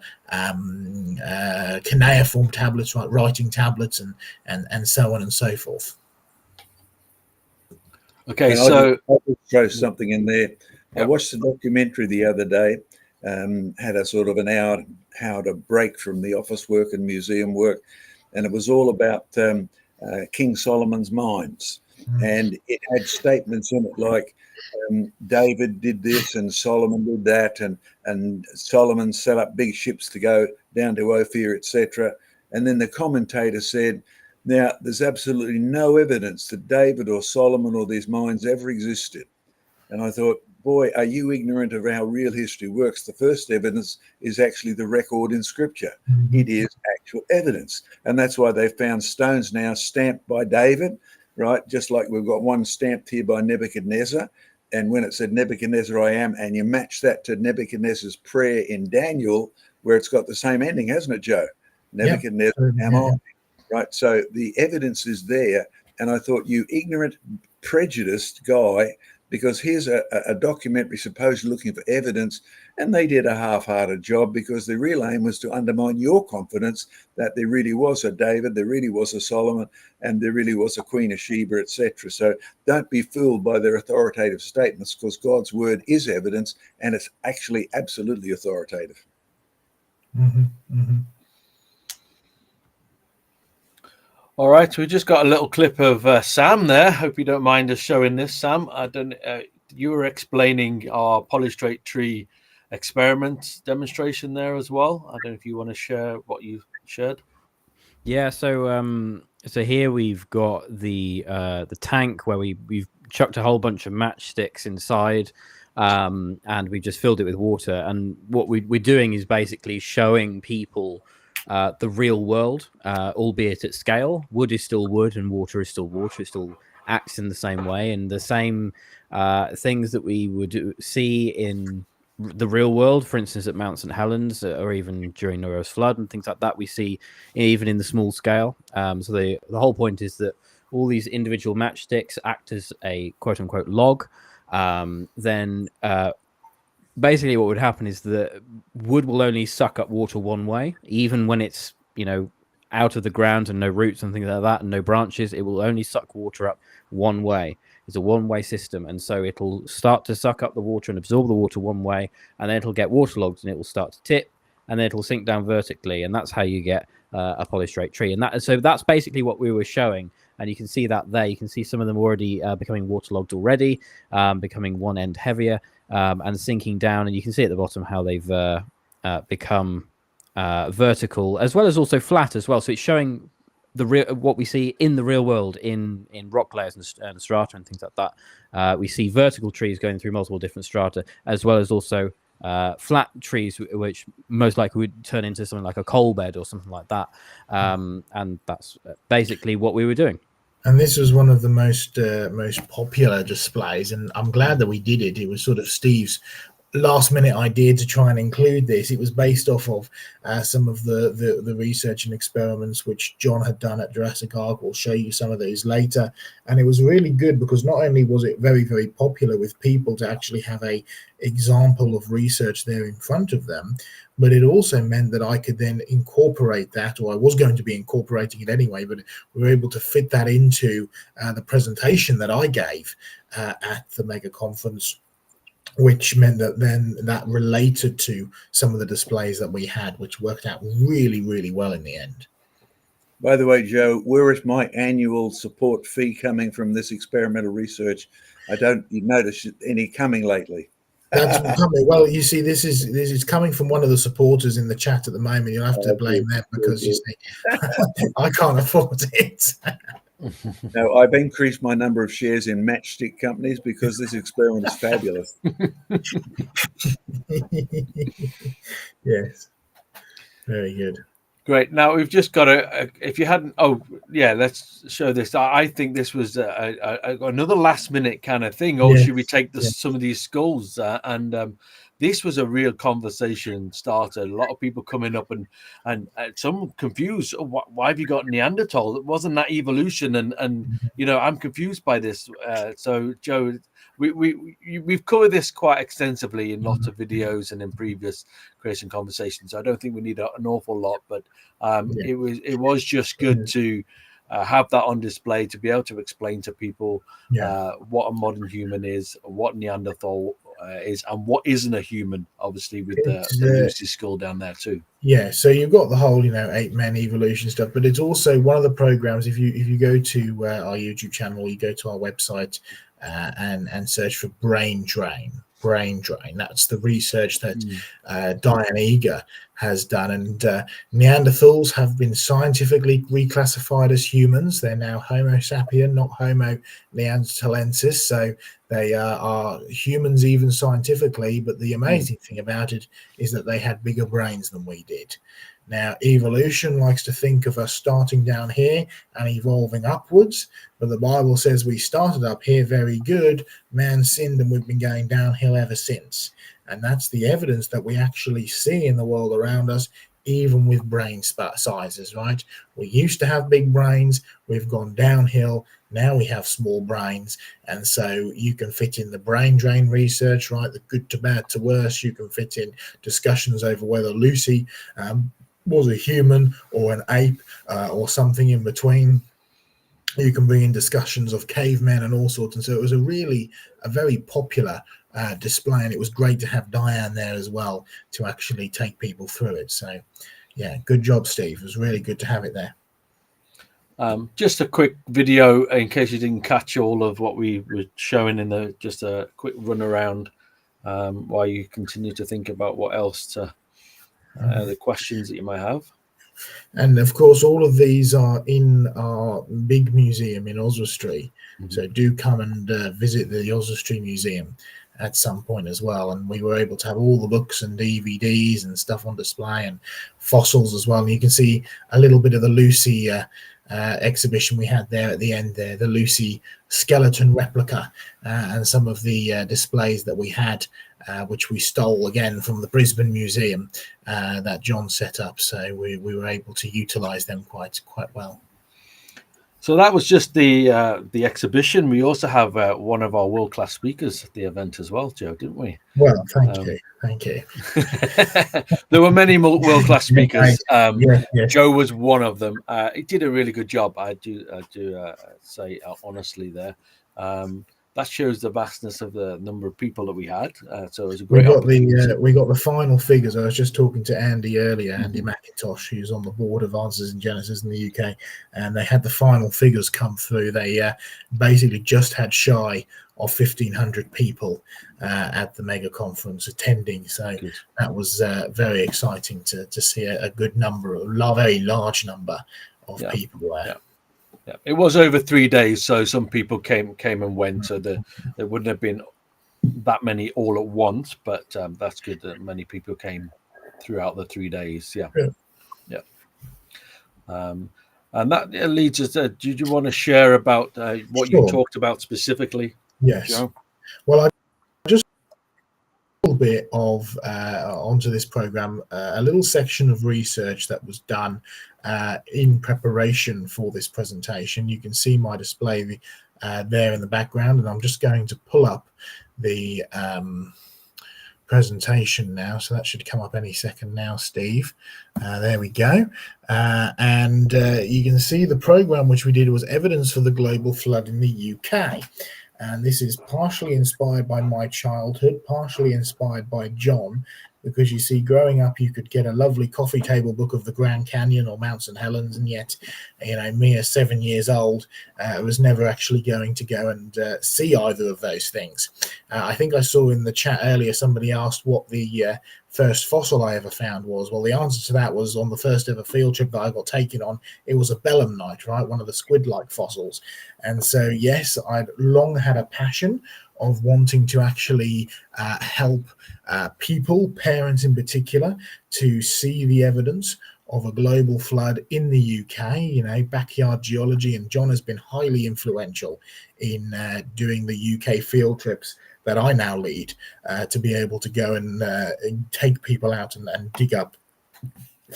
cuneiform tablets, right, writing tablets, and so on and so forth. Okay, so I'll just throw something in there. Yep. I watched a documentary the other day, had a sort of an hour how to break from the office work and museum work, and it was all about King Solomon's mines. And it had statements in it like David did this and Solomon did that, and Solomon set up big ships to go down to Ophir, etc. And then the commentator said, now there's absolutely no evidence that David or Solomon or these mines ever existed. And I thought, boy, are you ignorant of how real history works? The first evidence is actually the record in scripture. It is actual evidence. And that's why they found stones now stamped by David, right? Just like we've got one stamped here by Nebuchadnezzar. And when it said Nebuchadnezzar I am, and you match that to Nebuchadnezzar's prayer in Daniel, where it's got the same ending, hasn't it, Joe? Nebuchadnezzar am I, right? So the evidence is there. And I thought, you ignorant, prejudiced guy, because here's a documentary supposedly looking for evidence, and they did a half-hearted job, because the real aim was to undermine your confidence that there really was a David, there really was a Solomon, and there really was a Queen of Sheba, etc. So don't be fooled by their authoritative statements, because God's word is evidence, and it's actually absolutely authoritative. All right, we just got a little clip of Sam there. Hope you don't mind us showing this, Sam. I don't. You were explaining our polystrate tree experiment demonstration there as well. I don't know if you want to share what you shared. Yeah. So here we've got the tank where we've chucked a whole bunch of matchsticks inside, and we just filled it with water. And what we're doing is basically showing people the real world, albeit at scale. Wood is still wood and water is still water. It still acts in the same way, and the same things that we would see in the real world, for instance, at Mount St. Helens, or even during Noah's flood and things like that, we see even in the small scale. So the whole point is that all these individual matchsticks act as a quote-unquote log. Then basically what would happen is that wood will only suck up water one way, even when it's, out of the ground and no roots and things like that and no branches. It will only suck water up one way. It's a one-way system, and so it'll start to suck up the water and absorb the water one way, and then it'll get waterlogged and it will start to tip, and then it'll sink down vertically, and that's how you get a polystrate tree. And that's basically what we were showing. And you can see that there. You can see some of them already becoming waterlogged already, becoming one end heavier, and sinking down. And you can see at the bottom how they've become vertical as well as also flat as well. So it's showing the real what we see in the real world in rock layers and strata and things like that. We see vertical trees going through multiple different strata, as well as also flat trees, which most likely would turn into something like a coal bed or something like that. And that's basically what we were doing. And this was one of the most popular displays, and I'm glad that we did it. It was sort of Steve's last minute idea to try and include this. It was based off of some of the research and experiments which John had done at Jurassic Ark. We'll show you some of these later, and it was really good because not only was it very, very popular with people to actually have a example of research there in front of them, but it also meant that I could then incorporate that, or I was going to be incorporating it anyway, but we were able to fit that into the presentation that I gave at the mega conference, which meant that then that related to some of the displays that we had, which worked out really, really well in the end. By the way, Joe, where is my annual support fee coming from this experimental research? I don't notice any coming lately. That's coming. Well, you see, this is coming from one of the supporters in the chat at the moment. You'll have to blame them because you see, I can't afford it. No, I've increased my number of shares in matchstick companies because this experiment is fabulous. Yes, very good. Great. Now we've just got if you hadn't, let's show this. I think this was another last minute kind of thing. Or should we take some of these skulls? This was a real conversation starter. A lot of people coming up and some confused. Why have you got Neanderthal? Wasn't that evolution? And I'm confused by this. So Joe, we've covered this quite extensively in lots of videos and in previous creation conversations. So I don't think we need an awful lot, but it was just good to have that on display, to be able to explain to people what a modern human is, what Neanderthal is, and what isn't a human, obviously with the Lucy skull down there too. Yeah, so you've got the whole ape man evolution stuff, but it's also one of the programs. If you go to our YouTube channel, you go to our website and search for brain drain. That's the research that Diane Eager has done, and Neanderthals have been scientifically reclassified as humans. They're now Homo sapien, not Homo neanderthalensis, so they are humans even scientifically, but the amazing thing about it is that they had bigger brains than we did. Now, evolution likes to think of us starting down here and evolving upwards, but the Bible says we started up here very good, man sinned, and we've been going downhill ever since. And that's the evidence that we actually see in the world around us, even with brain sizes, right? We used to have big brains, we've gone downhill, now we have small brains, and so you can fit in the brain drain research, right? The good to bad to worse. You can fit in discussions over whether Lucy was a human or an ape or something in between. You can bring in discussions of cavemen and all sorts, and so it was a very popular display, and it was great to have Diane there as well to actually take people through it. So yeah, good job, Steve. It was really good to have it there. Just a quick video in case you didn't catch all of what we were showing just a quick run around while you continue to think about what else to the questions that you might have. And of course, all of these are in our big museum in Oswestry. So do come and visit the Oswestry Museum at some point as well. And we were able to have all the books and DVDs and stuff on display, and fossils as well. And you can see a little bit of the Lucy exhibition we had there at the end there, the Lucy skeleton replica, and some of the displays that we had, which we stole again from the Brisbane Museum that John set up. So we were able to utilize them quite well. So that was just the exhibition. We also have one of our world-class speakers at the event as well, Joe, didn't we? Well, thank you. There were many world-class speakers. Yes. Joe was one of them. He did a really good job. I do say honestly there. that shows the vastness of the number of people that we had. So it was a We great got opportunity. we got the final figures. I was just talking to Andy earlier, Andy McIntosh, who's on the board of Answers in Genesis in the UK, and they had the final figures come through. They basically just had shy of 1,500 people at the mega conference attending. So Good. that was very exciting to see a good number, a very large number of people there. Yeah. Yeah, it was over 3 days, so some people came and went. So there wouldn't have been that many all at once, but that's good that many people came throughout the 3 days. Yeah. And that leads us to, did you want to share about what you talked about specifically? Yes. Joe? Well, I just a little bit of onto this program, a little section of research that was done in preparation for this presentation. You can see my display there in the background, and I'm just going to pull up the presentation now, so that should come up any second now, Steve. There we go. And you can see the program which we did was Evidence for the Global Flood in the UK. And this is partially inspired by my childhood, partially inspired by John, because you see, growing up, you could get a lovely coffee table book of the Grand Canyon or Mount St. Helens, and yet, you know, me at 7 years old, was never actually going to go and see either of those things. I think I saw in the chat earlier somebody asked what the first fossil I ever found was. Well, the answer to that was on the first ever field trip that I got taken on. It was a belemnite, right, one of the squid-like fossils. And so, yes, I'd long had a passion of wanting to actually help people, parents in particular, to see the evidence of a global flood in the UK, you know, backyard geology. And John has been highly influential in doing the UK field trips that I now lead, to be able to go and take people out and dig up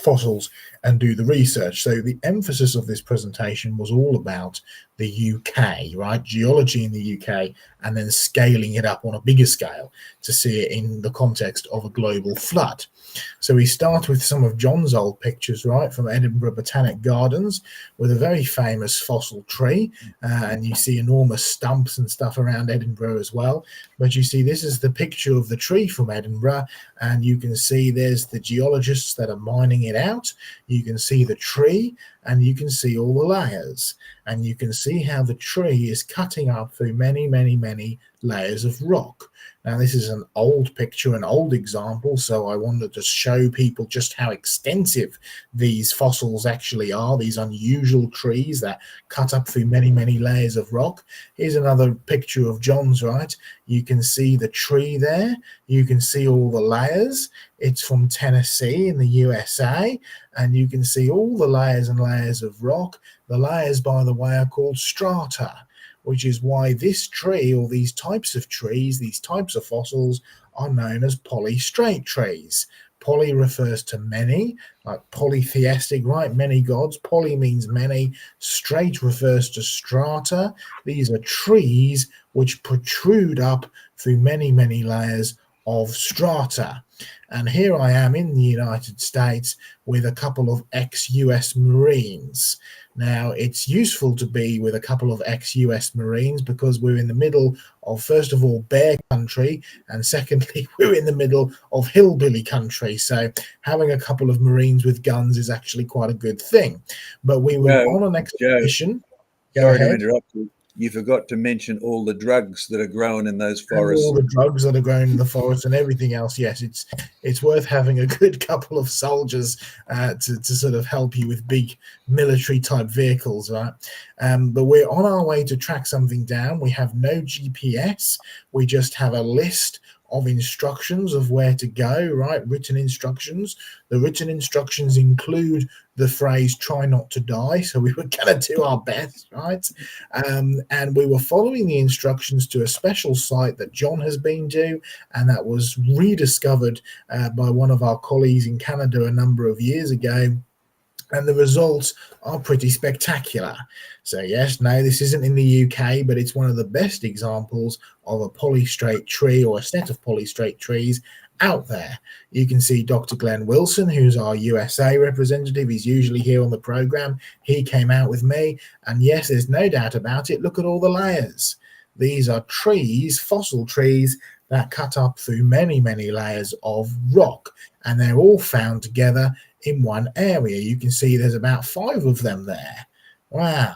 fossils and do the research. So the emphasis of this presentation was all about the UK, right? Geology in the UK, and then scaling it up on a bigger scale to see it in the context of a global flood. So we start with some of John's old pictures, right, from Edinburgh Botanic Gardens, with a very famous fossil tree, and you see enormous stumps and stuff around Edinburgh as well. But you see, this is the picture of the tree from Edinburgh, and you can see there's the geologists that are mining it out. You can see the tree, and you can see all the layers, and you can see how the tree is cutting up through many, many, many layers of rock. Now, this is an old picture, an old example, so I wanted to show people just how extensive these fossils actually are, these unusual trees that cut up through many, many layers of rock. Here's another picture of John's, right? You can see the tree there. You can see all the layers. It's from Tennessee in the USA, and you can see all the layers and layers of rock. The layers, by the way, are called strata, which is why this tree, or these types of trees, these types of fossils, are known as polystrate trees. Poly refers to many, like polytheistic, right? Many gods. Poly means many. Straight refers to strata. These are trees which protrude up through many, many layers of strata. And here I am in the United States with a couple of ex-US Marines. Now, it's useful to be with a couple of ex-US Marines because we're in the middle of, first of all, bear country, and secondly, we're in the middle of hillbilly country. So having a couple of Marines with guns is actually quite a good thing. But we were on an expedition. Sorry to interrupt you. You forgot to mention all the drugs that are grown in those forests. And all the drugs that are grown in the forest and everything else. Yes, it's worth having a good couple of soldiers to sort of help you with big military type vehicles, right? But we're on our way to track something down. We have no GPS. We just have a list of instructions of where to go, right? Written instructions. The written instructions include the phrase "try not to die," so we were going to do our best, right? And we were following the instructions to a special site that John has been to, and that was rediscovered by one of our colleagues in Canada a number of years ago. And the results are pretty spectacular. So yes, no, this isn't in the UK, but it's one of the best examples of a polystrate tree, or a set of polystrate trees out there. You can see Dr. Glenn Wilson, who's our USA representative. He's usually here on the program. He came out with me, and yes, there's no doubt about it. Look at all the layers. These are trees, fossil trees, that cut up through many, many layers of rock, and they're all found together in one area. You can see there's about 5 of them there. Wow.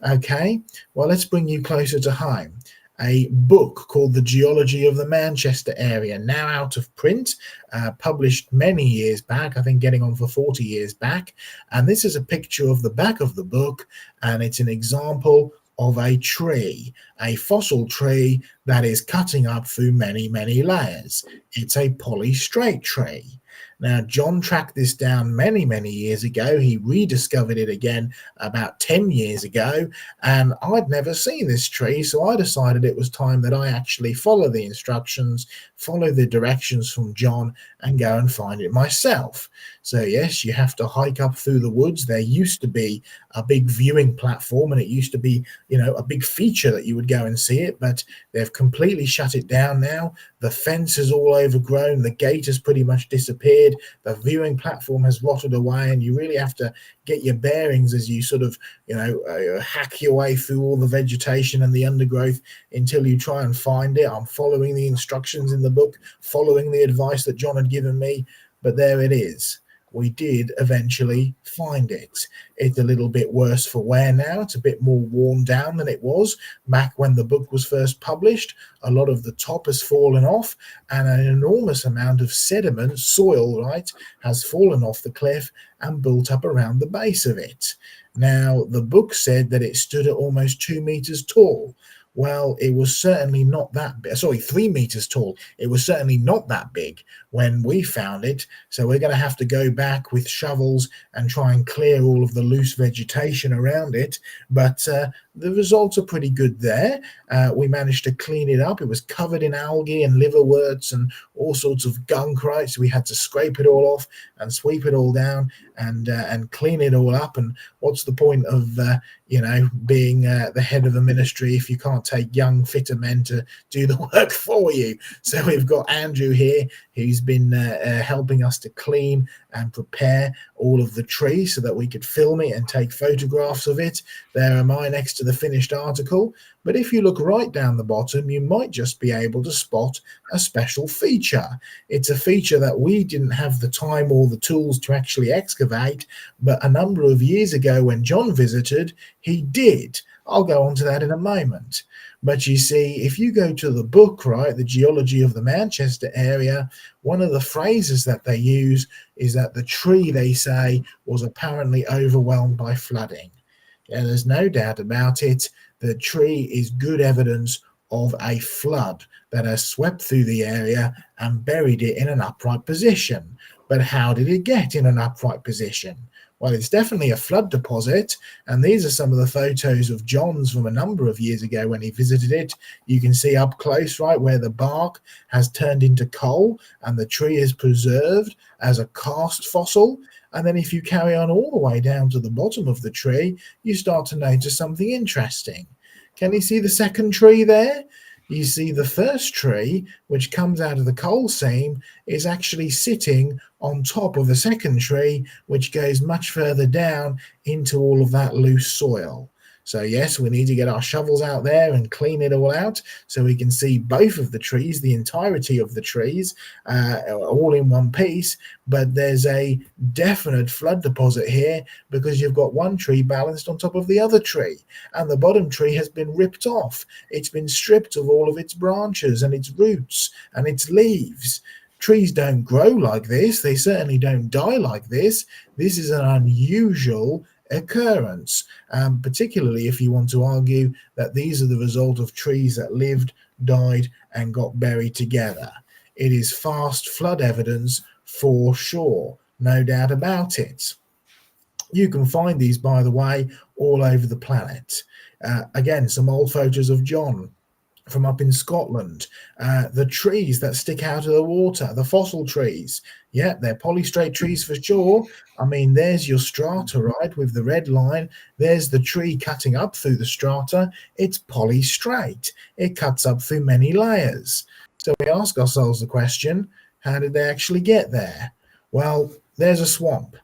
Okay, well, let's bring you closer to home. A book called The Geology of the Manchester Area, now out of print, published many years back, I think getting on for 40 years back. And this is a picture of the back of the book, and it's an example of a tree, a fossil tree that is cutting up through many, many layers. It's a polystrate tree. Now, John tracked this down many, many years ago. He rediscovered it again about 10 years ago, and I'd never seen this tree, so I decided it was time that I actually follow the instructions, follow the directions from John, and go and find it myself. So yes, you have to hike up through the woods. There used to be a big viewing platform, and it used to be, a big feature that you would go and see it, but they've completely shut it down now. The fence is all overgrown. The gate has pretty much disappeared. The viewing platform has rotted away, and you really have to get your bearings as you sort of, hack your way through all the vegetation and the undergrowth until you try and find it. I'm following the instructions in the book, following the advice that John had given me, but there it is. We did eventually find it. It's a little bit worse for wear now. It's a bit more worn down than it was back when the book was first published. A lot of the top has fallen off, and an enormous amount of sediment, soil, has fallen off the cliff and built up around the base of it. Now, the book said that it stood at almost 2 meters tall. Well, it was certainly not that big. Sorry, 3 meters tall. It was certainly not that big when we found it. So we're going to have to go back with shovels and try and clear all of the loose vegetation around it. But the results are pretty good there. We managed to clean it up. It was covered in algae and liverworts and all sorts of gunk, right? So we had to scrape it all off and sweep it all down and clean it all up. And what's the point of being the head of a ministry if you can't take young, fitter men to do the work for you? So we've got Andrew here, who's been helping us to clean and prepare all of the trees so that we could film it and take photographs of it. There am I next to the finished article. But if you look right down the bottom, you might just be able to spot a special feature. It's a feature that we didn't have the time or the tools to actually excavate, but a number of years ago when John visited, he did. I'll go on to that in a moment. But you see, if you go to the book, right, The Geology of the Manchester Area, one of the phrases that they use is that the tree, they say, was apparently overwhelmed by flooding. Yeah, there's no doubt about it. The tree is good evidence of a flood that has swept through the area and buried it in an upright position. But how did it get in an upright position? Well, it's definitely a flood deposit, and these are some of the photos of John's from a number of years ago when he visited it. You can see up close, right, where the bark has turned into coal and the tree is preserved as a cast fossil. And then if you carry on all the way down to the bottom of the tree, you start to notice something interesting. Can you see the second tree there? You see the first tree, which comes out of the coal seam, is actually sitting on top of the second tree, which goes much further down into all of that loose soil. So yes, we need to get our shovels out there and clean it all out so we can see both of the trees, the entirety of the trees, all in one piece. But there's a definite flood deposit here because you've got one tree balanced on top of the other tree, and the bottom tree has been ripped off. It's been stripped of all of its branches and its roots and its leaves. Trees don't grow like this. They certainly don't die like this. This is an unusual occurrence, particularly if you want to argue that these are the result of trees that lived, died, and got buried together. It is fast flood evidence for sure, no doubt about it. You can find these, by the way, all over the planet. Again, some old photos of John from up in Scotland. The trees that stick out of the water, the fossil trees. Yeah, they're polystrate trees for sure. I mean, there's your strata, right, with the red line. There's the tree cutting up through the strata. It's polystrate. It cuts up through many layers. So we ask ourselves the question, how did they actually get there? Well, there's a swamp.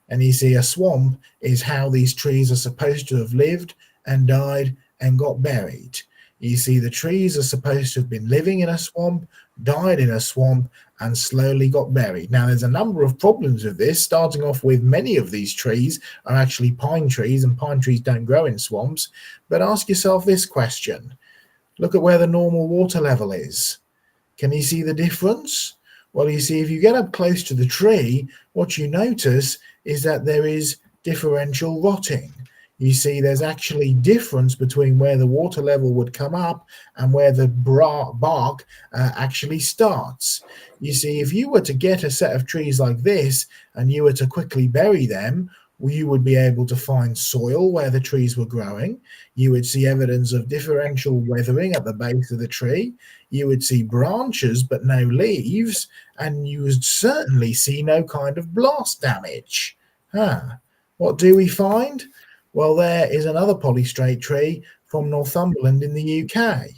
And you see, a swamp is how these trees are supposed to have lived and died and got buried. You see the trees are supposed to have been living in a swamp, died in a swamp, and slowly got buried. Now, there's a number of problems with this, starting off with many of these trees are actually pine trees, and pine trees don't grow in swamps. But ask yourself this question. Look at where the normal water level is. Can you see the difference? Well, you see, if you get up close to the tree, what you notice is that there is differential rotting. You see, there's actually difference between where the water level would come up and where the bark actually starts. You see, if you were to get a set of trees like this and you were to quickly bury them, you would be able to find soil where the trees were growing. You would see evidence of differential weathering at the base of the tree. You would see branches but no leaves, and you would certainly see no kind of blast damage. What do we find? Well, there is another polystrate tree from Northumberland in the UK.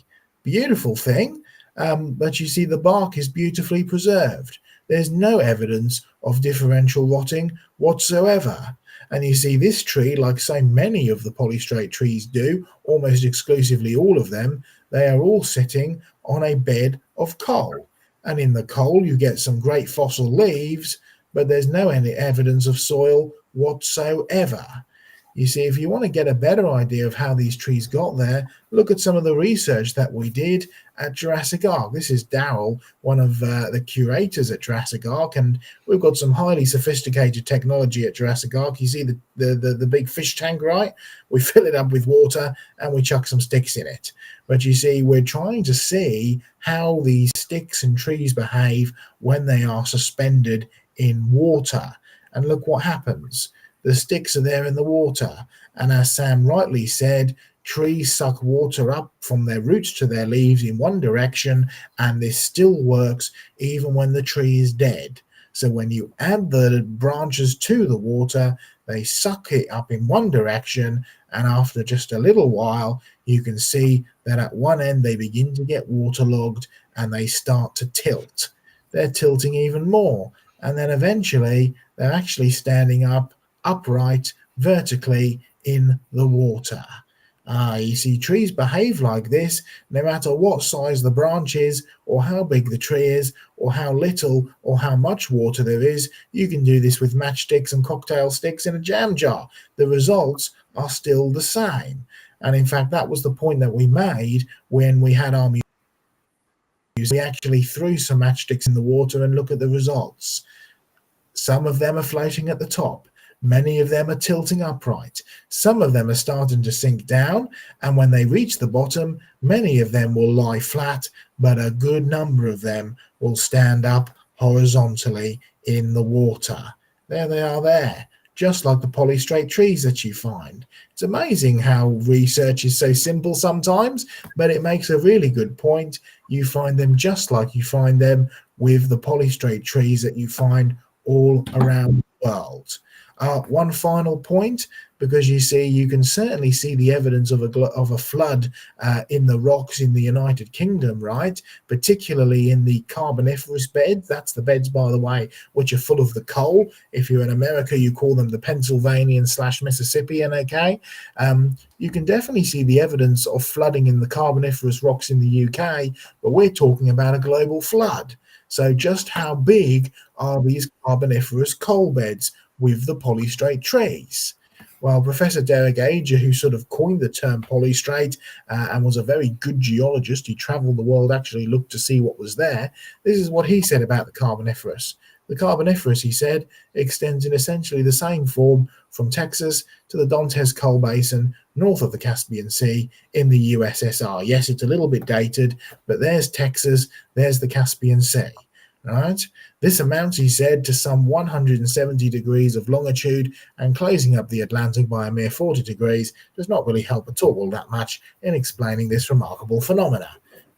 Beautiful thing, but you see the bark is beautifully preserved. There's no evidence of differential rotting whatsoever. And you see this tree, like so many of the polystrate trees do, almost exclusively all of them, they are all sitting on a bed of coal. And in the coal, you get some great fossil leaves, but there's no any evidence of soil whatsoever. You see, if you want to get a better idea of how these trees got there, look at some of the research that we did at Jurassic Ark. This is Daryl, one of the curators at Jurassic Ark, and we've got some highly sophisticated technology at Jurassic Ark. You see the big fish tank, right? We fill it up with water and we chuck some sticks in it. But you see, we're trying to see how these sticks and trees behave when they are suspended in water. And look what happens. The sticks are there in the water, and as Sam rightly said, trees suck water up from their roots to their leaves in one direction, and this still works even when the tree is dead. So when you add the branches to the water, they suck it up in one direction, and after just a little while, you can see that at one end they begin to get waterlogged and they start to tilt. They're tilting even more, and then eventually they're actually standing up upright vertically in the water. You see, trees behave like this no matter what size the branch is, or how big the tree is, or how little or how much water there is. You can do this with matchsticks and cocktail sticks in a jam jar. The results are still the same. And in fact, that was the point that we made when we had our museum. We actually threw some matchsticks in the water and look at the results. Some of them are floating at the top. Many of them are tilting upright. Some of them are starting to sink down, and when they reach the bottom, many of them will lie flat, but a good number of them will stand up horizontally in the water. There they are there, just like the polystrate trees that you find. It's amazing how research is so simple sometimes, but it makes a really good point. You find them just like you find them with the polystrate trees that you find all around the world. One final point, because you see, you can certainly see the evidence of a flood in the rocks in the United Kingdom, right? Particularly in the Carboniferous beds. That's the beds, by the way, which are full of the coal. If you're in America, you call them the Pennsylvanian/Mississippian, okay? You can definitely see the evidence of flooding in the Carboniferous rocks in the UK, but we're talking about a global flood. So just how big are these Carboniferous coal beds with the polystrate trees? Well, Professor Derek Ager, who sort of coined the term polystrate and was a very good geologist, he traveled the world, actually looked to see what was there. This is what he said about the Carboniferous. The Carboniferous, he said, extends in essentially the same form from Texas to the Dantes Coal Basin north of the Caspian Sea in the USSR. Yes, it's a little bit dated, but there's Texas, there's the Caspian Sea. Right? This amounts, he said, to some 170 degrees of longitude, and closing up the Atlantic by a mere 40 degrees does not really help at all that much in explaining this remarkable phenomena.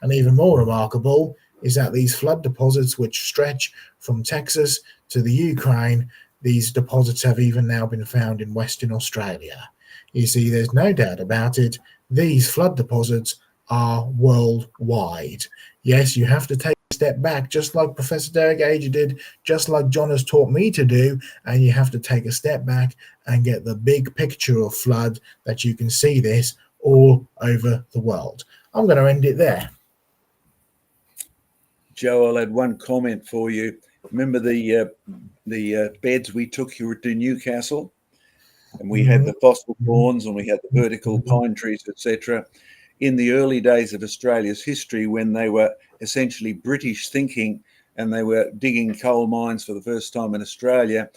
And even more remarkable is that these flood deposits, which stretch from Texas to the Ukraine, these deposits have even now been found in Western Australia. You see, there's no doubt about it, these flood deposits are worldwide. Yes, you have to take a step back, just like Professor Derek Ager did, just like John has taught me to do, and you have to take a step back and get the big picture of flood, that you can see this all over the world. I'm going to end it there. Joe, I'll add one comment for you. Remember the beds we took you to Newcastle, and we had the fossil thorns and we had the vertical pine trees, etc. In the early days of Australia's history, when they were essentially British thinking and they were digging coal mines for the first time in Australia,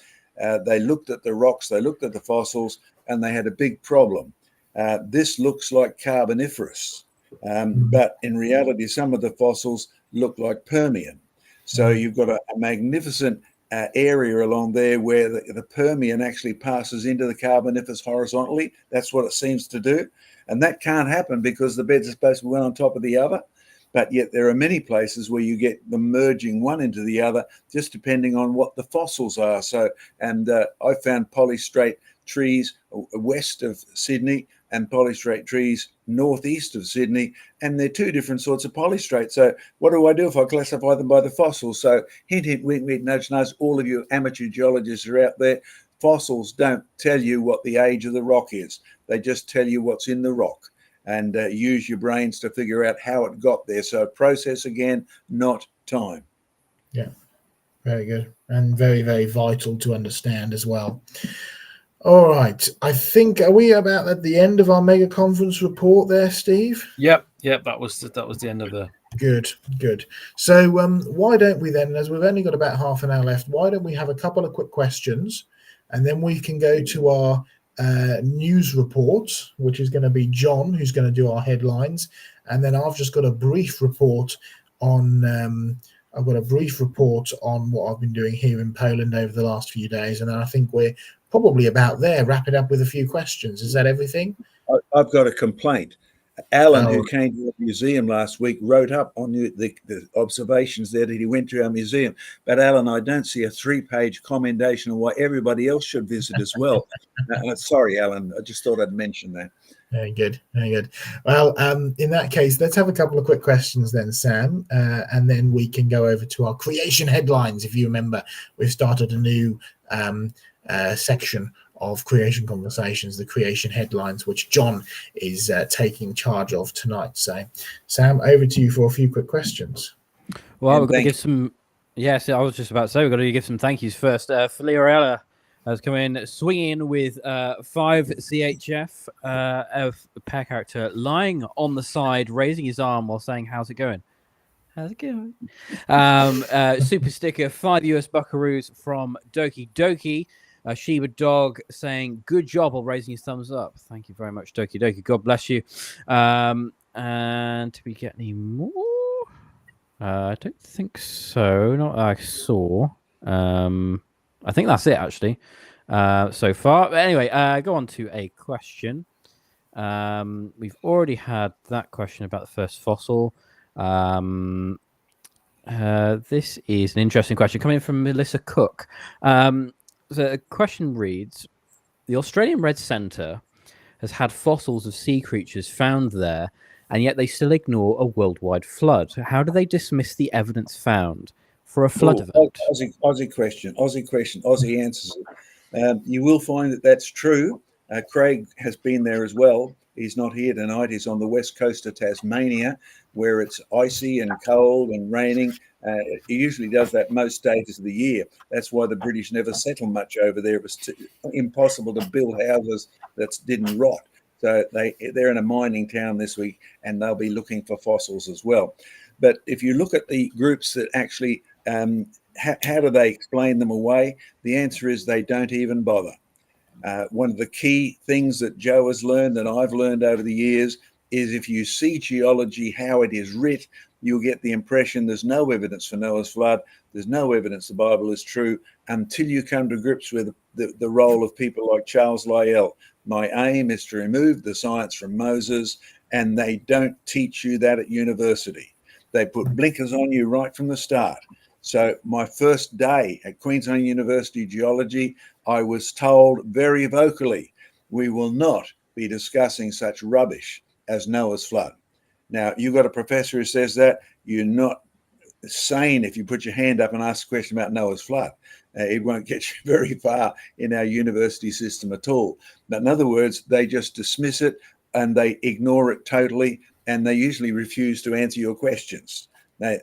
they looked at the rocks, they looked at the fossils, and they had a big problem. This looks like Carboniferous, but in reality, some of the fossils look like Permian. So you've got a magnificent area along there where the Permian actually passes into the Carboniferous horizontally. That's what it seems to do. And that can't happen because the beds are supposed to be one on top of the other. But yet there are many places where you get them merging one into the other, just depending on what the fossils are. So, and I found polystrate trees west of Sydney and polystrate trees northeast of Sydney, and they're two different sorts of polystrate. So what do I do if I classify them by the fossils? So hint, hint, wink, wink, nudge, nudge, all of you amateur geologists are out there. Fossils don't tell you what the age of the rock is. They just tell you what's in the rock, and use your brains to figure out how it got there. So process again, not time. Yeah, very good. And very, very vital to understand as well. All right. I think, are we about at the end of our mega conference report there, Steve? Yep. That was the end of the. Good. So why don't we then, as we've only got about half an hour left, why don't we have a couple of quick questions, and then we can go to our news report, which is going to be John, who's going to do our headlines, and then I've just got a brief report on. I've got a brief report on what I've been doing here in Poland over the last few days, and then I think we're probably about there. Wrap it up with a few questions. Is that everything? I've got a complaint. Alan, who came to the museum last week, wrote up on the observations there that he went to our museum. But Alan, I don't see a 3-page commendation on why everybody else should visit as well. Sorry, Alan, I just thought I'd mention that. Very good. Well, in that case, let's have a couple of quick questions then, Sam, and then we can go over to our creation headlines. If you remember, we've started a new section of Creation Conversations, the creation headlines, which John is taking charge of tonight. So, Sam, over to you for a few quick questions. Well, we're going to give some. Yes, I was just about to say we're going to give some thank yous first. Filiorella has come in swinging with 5 CHF of pair character lying on the side, raising his arm while saying, "How's it going? How's it going?" Super sticker, 5 US Buckaroos from Doki Doki. Sheba Dog saying, "Good job," while raising his thumbs up. Thank you very much, Doki Doki. God bless you. And do we get any more? I don't think so. Not that I saw. I think that's it, actually, so far. But anyway, go on to a question. We've already had that question about the first fossil. This is an interesting question coming in from Melissa Cook. The question reads, the Australian Red Centre has had fossils of sea creatures found there, and yet they still ignore a worldwide flood. How do they dismiss the evidence found for a flood event? Aussie question, Aussie answers it. You will find that that's true. Craig has been there as well. He's not here tonight. He's on the west coast of Tasmania, where it's icy and cold and raining. He usually does that most days of the year. That's why the British never settled much over there. It was impossible to build houses that didn't rot. So they're in a mining town this week, and they'll be looking for fossils as well. But if you look at the groups that actually, how do they explain them away? The answer is they don't even bother. One of the key things that Joe has learned, that I've learned over the years, is if you see geology how it is writ, you'll get the impression there's no evidence for Noah's flood. There's no evidence the Bible is true until you come to grips with the role of people like Charles Lyell. My aim is to remove the science from Moses, and they don't teach you that at university. They put blinkers on you right from the start. So my first day at Queensland University Geology, I was told very vocally, we will not be discussing such rubbish as Noah's flood. Now, you've got a professor who says that. You're not sane if you put your hand up and ask a question about Noah's flood. It won't get you very far in our university system at all. But in other words, they just dismiss it and they ignore it totally. and they usually refuse to answer your questions.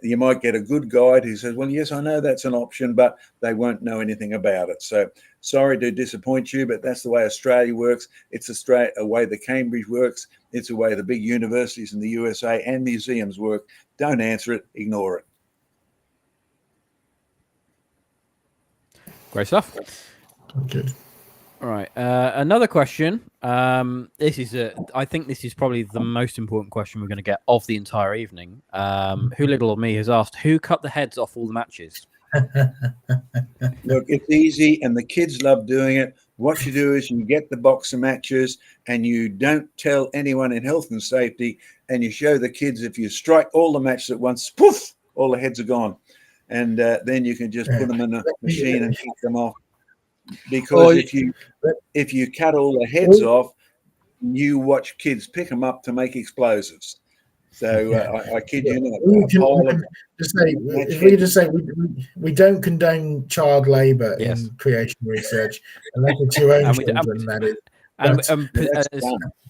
You might get a good guide who says, well, yes, I know that's an option, but they won't know anything about it. So sorry to disappoint you, but that's the way Australia works. It's a way the Cambridge works. It's the way the big universities in the USA and museums work. Don't answer it, ignore it. Great stuff. Good. All right. Another question. I think this is probably the most important question we're going to get of the entire evening. Who Little or Me has asked, who cut the heads off all the matches? Look, it's easy, and the kids love doing it. What you do is you get the box of matches, and you don't tell anyone in health and safety, and you show the kids if you strike all the matches at once, poof, all the heads are gone. And then you can just put them in a machine and cut them off. Because if you cut all the heads off, you watch kids pick them up to make explosives. So I kid you not. If we just say we don't condone child labour in creation research, unless it's your own children, that is.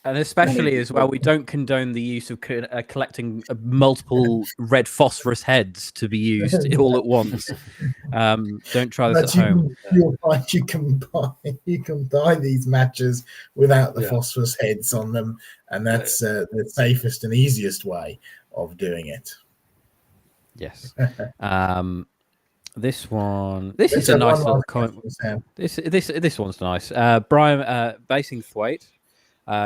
And especially as well, we don't condone the use of collecting multiple red phosphorus heads to be used all at once. Don't try this at home. You'll find you can buy these matches without the phosphorus heads on them, and that's the safest and easiest way of doing it. Yes. This is a nice little comment. This one's nice. Brian Basingthwaite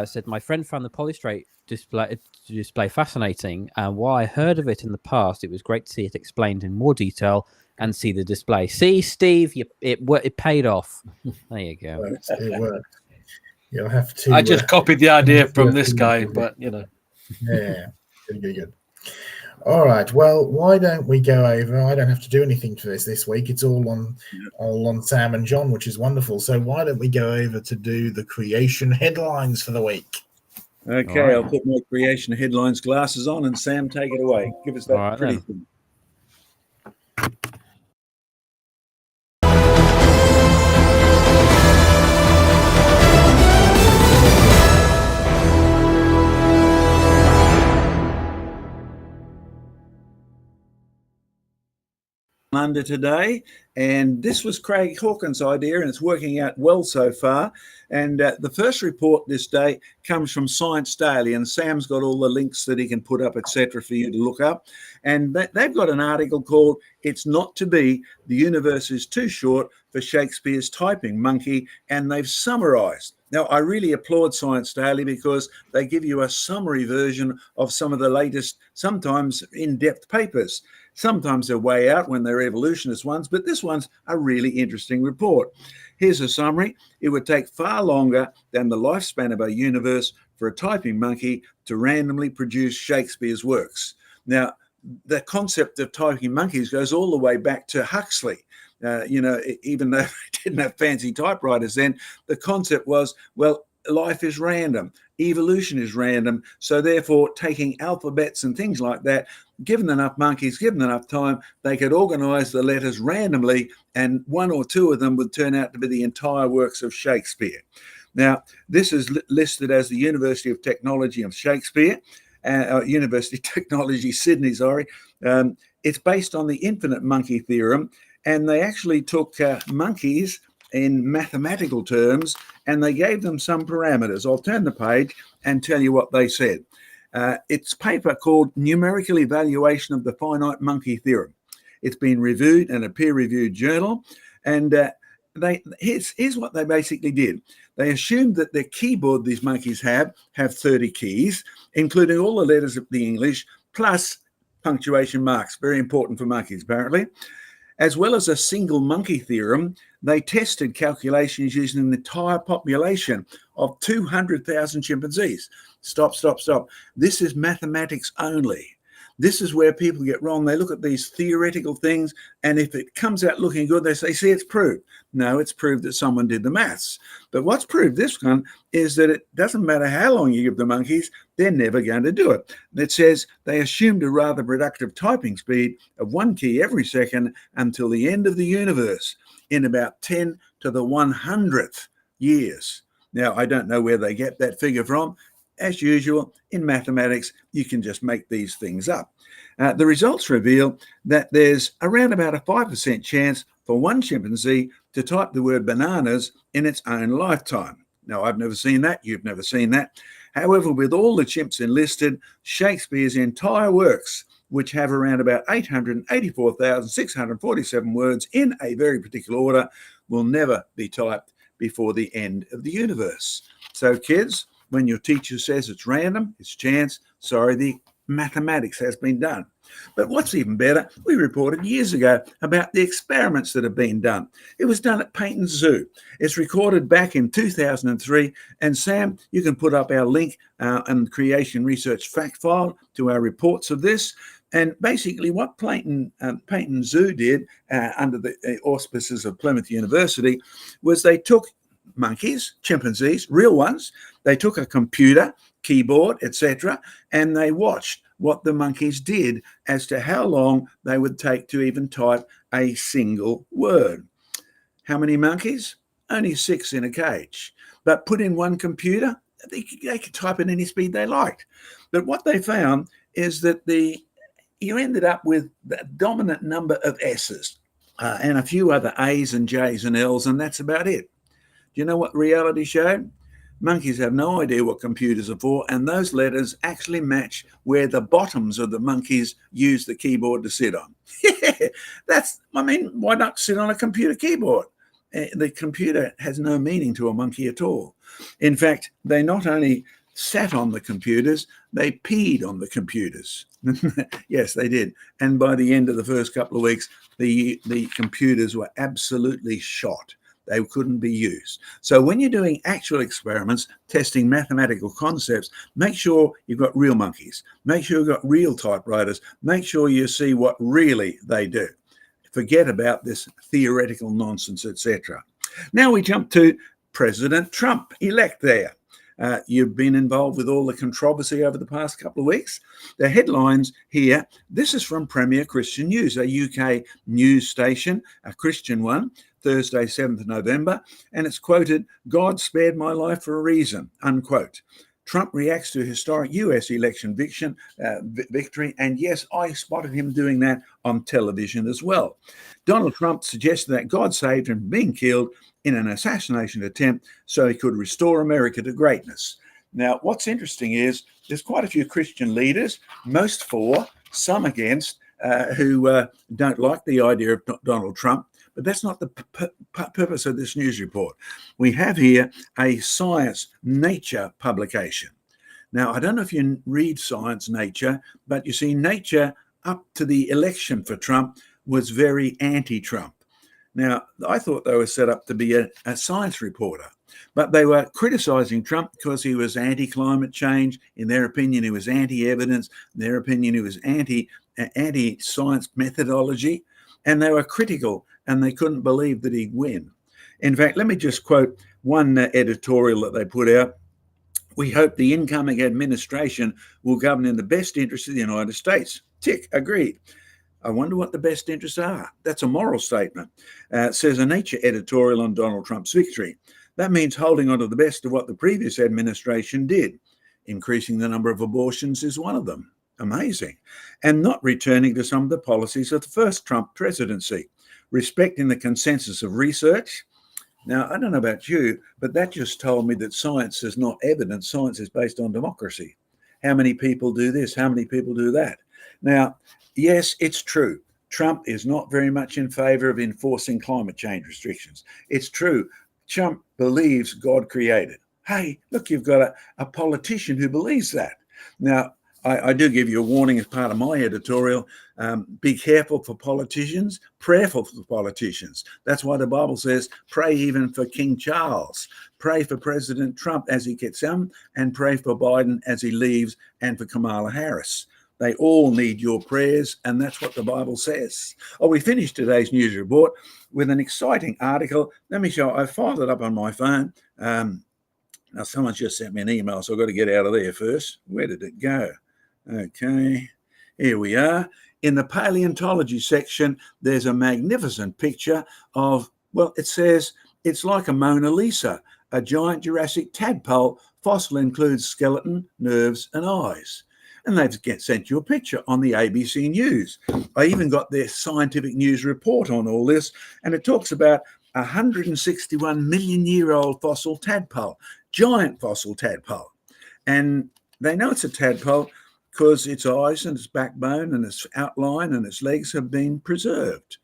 said, my friend found the polystrate display fascinating, and while I heard of it in the past, it was great to see it explained in more detail and see the display. See, Steve, it paid off. There you go. It worked. You'll have to. I just copied the idea from this guy, but you know. Yeah, good. All right. Well, why don't we go over? I don't have to do anything for this week. It's all on Sam and John, which is wonderful. So why don't we go over to do the creation headlines for the week? Okay, right. I'll put my creation headlines glasses on, and Sam, take it away. Give us that pretty thing. Under today, and this was Craig Hawkins' idea, and it's working out well so far. And the first report this day comes from Science Daily, and Sam's got all the links that he can put up, etc., for you to look up. And they've got an article called "It's Not to Be: The Universe is Too Short for Shakespeare's Typing Monkey," and they've summarized. Now, I really applaud Science Daily because they give you a summary version of some of the latest, sometimes in-depth papers. Sometimes they're way out when they're evolutionist ones, but this one's a really interesting report. Here's a summary. It would take far longer than the lifespan of our universe for a typing monkey to randomly produce Shakespeare's works. Now, the concept of typing monkeys goes all the way back to Huxley. Even though they didn't have fancy typewriters then, the concept was, well, life is random, evolution is random, so therefore taking alphabets and things like that, given enough monkeys, given enough time, they could organize the letters randomly, and one or two of them would turn out to be the entire works of Shakespeare. Now, this is listed as the University of Technology of Shakespeare, University of Technology Sydney, sorry. It's based on the infinite monkey theorem, and they actually took monkeys in mathematical terms, and they gave them some parameters. I'll turn the page and tell you what they said. It's a paper called Numerical Evaluation of the Finite Monkey Theorem. It's been reviewed in a peer-reviewed journal, and here's what they basically did. They assumed that the keyboard these monkeys have 30 keys, including all the letters of the English, plus punctuation marks, very important for monkeys, apparently. As well as a single monkey theorem, they tested calculations using an entire population of 200,000 chimpanzees. Stop. This is mathematics only. This is where people get wrong. They look at these theoretical things, and if it comes out looking good, they say, see, it's proved. No, it's proved that someone did the maths. But what's proved this one is that it doesn't matter how long you give the monkeys, they're never going to do it. It says they assumed a rather productive typing speed of 1 key every second until the end of the universe in about 10 to the 100th years. Now, I don't know where they get that figure from. as usual, in mathematics, you can just make these things up. The results reveal that there's around about a 5% chance for one chimpanzee to type the word bananas in its own lifetime. Now, I've never seen that. You've never seen that. However, with all the chimps enlisted, Shakespeare's entire works, which have around about 884,647 words in a very particular order, will never be typed before the end of the universe. So, kids, when your teacher says it's random, it's chance, sorry, the mathematics has been done. But what's even better, we reported years ago about the experiments that have been done. It was done at Payton Zoo. It's recorded back in 2003. And Sam, you can put up our link and Creation Research fact file to our reports of this. And basically what Payton Zoo did under the auspices of Plymouth University was they took monkeys, chimpanzees, real ones. They took a computer, keyboard, etc., and they watched what the monkeys did as to how long they would take to even type a single word. How many monkeys? Only 6 in a cage. But put in one computer, they could type at any speed they liked. But what they found is that you ended up with the dominant number of S's and a few other A's and J's and L's, and that's about it. Do you know what reality showed? Monkeys have no idea what computers are for, and those letters actually match where the bottoms of the monkeys use the keyboard to sit on. Why not sit on a computer keyboard? The computer has no meaning to a monkey at all. In fact, they not only sat on the computers, they peed on the computers. Yes, they did. And by the end of the first couple of weeks, the computers were absolutely shot. They couldn't be used. So when you're doing actual experiments, testing mathematical concepts, make sure you've got real monkeys. Make sure you've got real typewriters. Make sure you see what really they do. Forget about this theoretical nonsense, etc. Now we jump to President Trump, elect there. You've been involved with all the controversy over the past couple of weeks. The headlines here, this is from Premier Christian News, a UK news station, a Christian one, Thursday, 7th November, and it's quoted, "God spared my life for a reason," unquote. Trump reacts to historic US election victory, and yes, I spotted him doing that on television as well. Donald Trump suggested that God saved him from being killed in an assassination attempt so he could restore America to greatness. Now, what's interesting is there's quite a few Christian leaders, most for, some against, who don't like the idea of Donald Trump. But that's not the purpose of this news report. We have here a Science Nature publication. Now, I don't know if you read Science Nature, but you see, Nature up to the election for Trump was very anti-Trump. Now, I thought they were set up to be a science reporter, but they were criticizing Trump because he was anti-climate change. In their opinion, he was anti-evidence. In their opinion, he was anti-science methodology. And they were critical, and they couldn't believe that he'd win. In fact, let me just quote one editorial that they put out. "We hope the incoming administration will govern in the best interest of the United States." Tick, agreed. I wonder what the best interests are. That's a moral statement. Says a Nature editorial on Donald Trump's victory. That means holding on to the best of what the previous administration did. Increasing the number of abortions is one of them. Amazing. And not returning to some of the policies of the first Trump presidency. Respecting the consensus of research. Now, I don't know about you, but that just told me that science is not evidence. Science is based on democracy. How many people do this? How many people do that? Now, yes, it's true. Trump is not very much in favor of enforcing climate change restrictions. It's true. Trump believes God created. Hey, look, you've got a politician who believes that. Now, I do give you a warning as part of my editorial. Be careful for politicians, prayerful for politicians. That's why the Bible says, pray even for King Charles. Pray for President Trump as he gets on, and pray for Biden as he leaves, and for Kamala Harris. They all need your prayers, and that's what the Bible says. Oh, we finished today's news report with an exciting article. Let me show. I filed it up on my phone. Now, someone just sent me an email, so I've got to get out of there first. Where did it go? Okay, here we are. In the paleontology section, there's a magnificent picture of, well, it says it's like a Mona Lisa, a giant Jurassic tadpole fossil includes skeleton, nerves, and eyes. And they've sent you a picture on the ABC News. I even got their scientific news report on all this, and it talks about a 161 million year old fossil tadpole, giant fossil tadpole. And they know it's a tadpole because its eyes and its backbone and its outline and its legs have been preserved.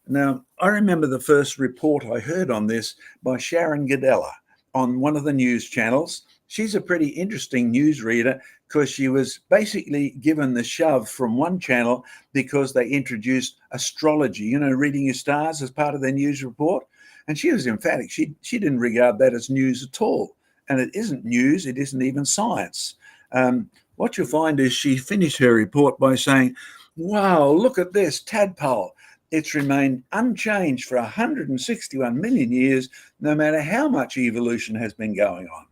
Now, I remember the first report I heard on this by Sharon Godella on one of the news channels. She's a pretty interesting newsreader because she was basically given the shove from one channel because they introduced astrology, you know, reading your stars as part of their news report. And she was emphatic. She didn't regard that as news at all. And it isn't news. It isn't even science. What you'll find is she finished her report by saying, wow, look at this tadpole. It's remained unchanged for 161 million years, no matter how much evolution has been going on.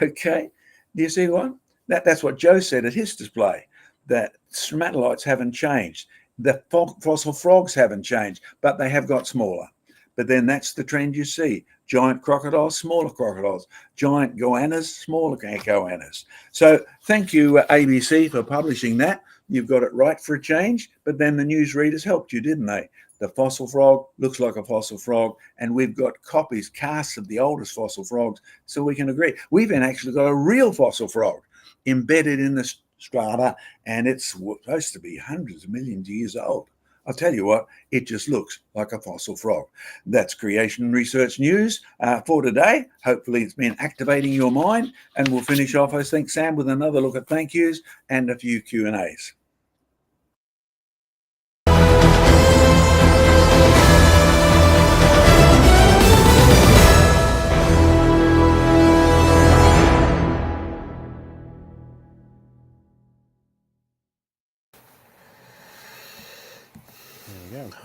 Okay, do you see what? That's what Joe said at his display, that stromatolites haven't changed. The fossil frogs haven't changed, but they have got smaller. But then that's the trend you see. Giant crocodiles, smaller crocodiles. Giant goannas, smaller goannas. So thank you, ABC, for publishing that. You've got it right for a change, but then the newsreaders helped you, didn't they? The fossil frog looks like a fossil frog, and we've got copies, casts of the oldest fossil frogs, so we can agree. We've actually got a real fossil frog embedded in the strata, and it's supposed to be hundreds of millions of years old. I'll tell you what, it just looks like a fossil frog. That's Creation Research News for today. Hopefully it's been activating your mind, and we'll finish off, I think, Sam, with another look at thank yous and a few Q&As.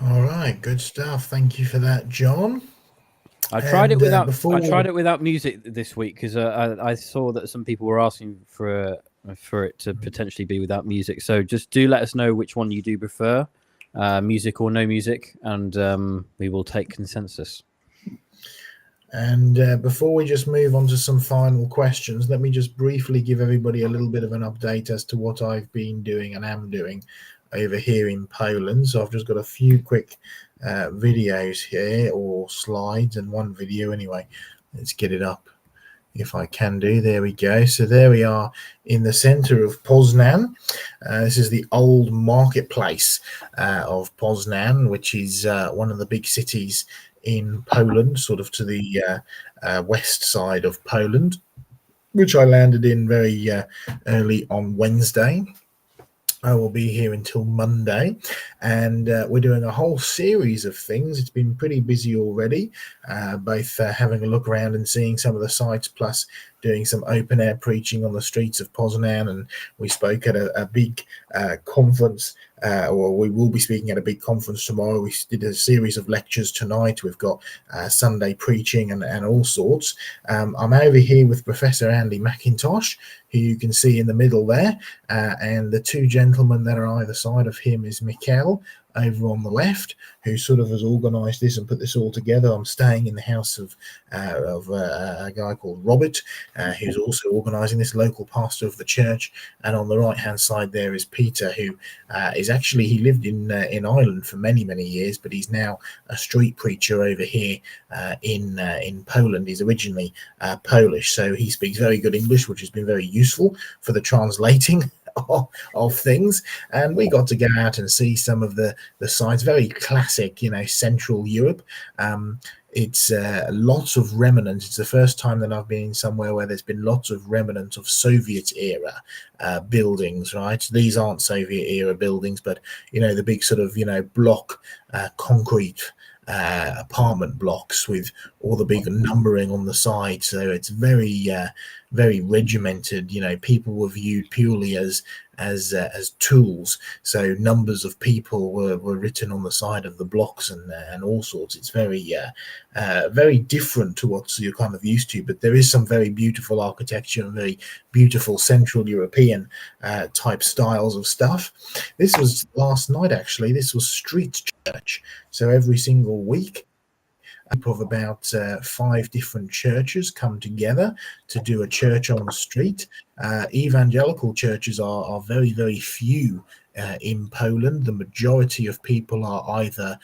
All right, good stuff. Thank you for that, John. I tried it without music this week because I saw that some people were asking for it to potentially be without music. So just do let us know which one you do prefer, music or no music, and we will take consensus. And before we just move on to some final questions, let me just briefly give everybody a little bit of an update as to what I've been doing and am doing over here in Poland. So I've just got a few quick videos here, or slides, and one video anyway. Let's get it up if I can do. There we go. So there we are in the center of Poznan. This is the old marketplace of Poznan, which is one of the big cities in Poland, sort of to the west side of Poland, which I landed in very early on Wednesday. I will be here until Monday, and we're doing a whole series of things. It's been pretty busy already, both having a look around and seeing some of the sites, plus doing some open air preaching on the streets of Poznan. And we spoke at a big conference, or we will be speaking at a big conference tomorrow. We did a series of lectures tonight. We've got Sunday preaching and all sorts. I'm over here with Professor Andy McIntosh, who you can see in the middle there, and the two gentlemen that are either side of him is Mikkel over on the left, who sort of has organised this and put this all together. I'm staying in the house of a guy called Robert, who's also organising this, local pastor of the church. And on the right hand side there is Peter, who is actually, he lived in Ireland for many years, but he's now a street preacher over here in Poland. He's originally Polish, so he speaks very good English, which has been very useful for the translating of things. And we got to go out and see some of the sites, very classic, Central Europe. It's lots of remnants. It's the first time that I've been somewhere where there's been lots of remnants of Soviet era buildings, right? These aren't Soviet era buildings, but the big sort of block concrete apartment blocks with all the big numbering on the side. So it's very regimented. People were viewed purely as tools. So numbers of people were written on the side of the blocks and all sorts. It's very different to what you're kind of used to, but there is some very beautiful architecture and very beautiful Central European type styles of stuff. This was last night, actually. This was street church. So every single week Of about 5 different churches come together to do a church on the street. Evangelical churches are very, very few in Poland. The majority of people are either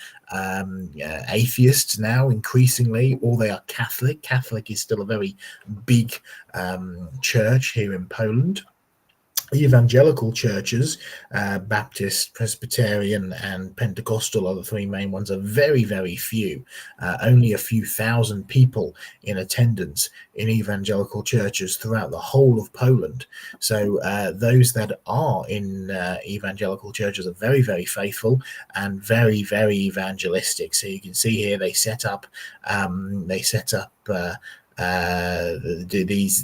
atheists now, increasingly, or they are Catholic. Catholic is still a very big church here in Poland. Evangelical churches, Baptist, Presbyterian, and Pentecostal are the 3 main ones, are very, very few. Only a few thousand people in attendance in evangelical churches throughout the whole of Poland. So those that are in evangelical churches are very, very faithful and very, very evangelistic. So you can see here they set up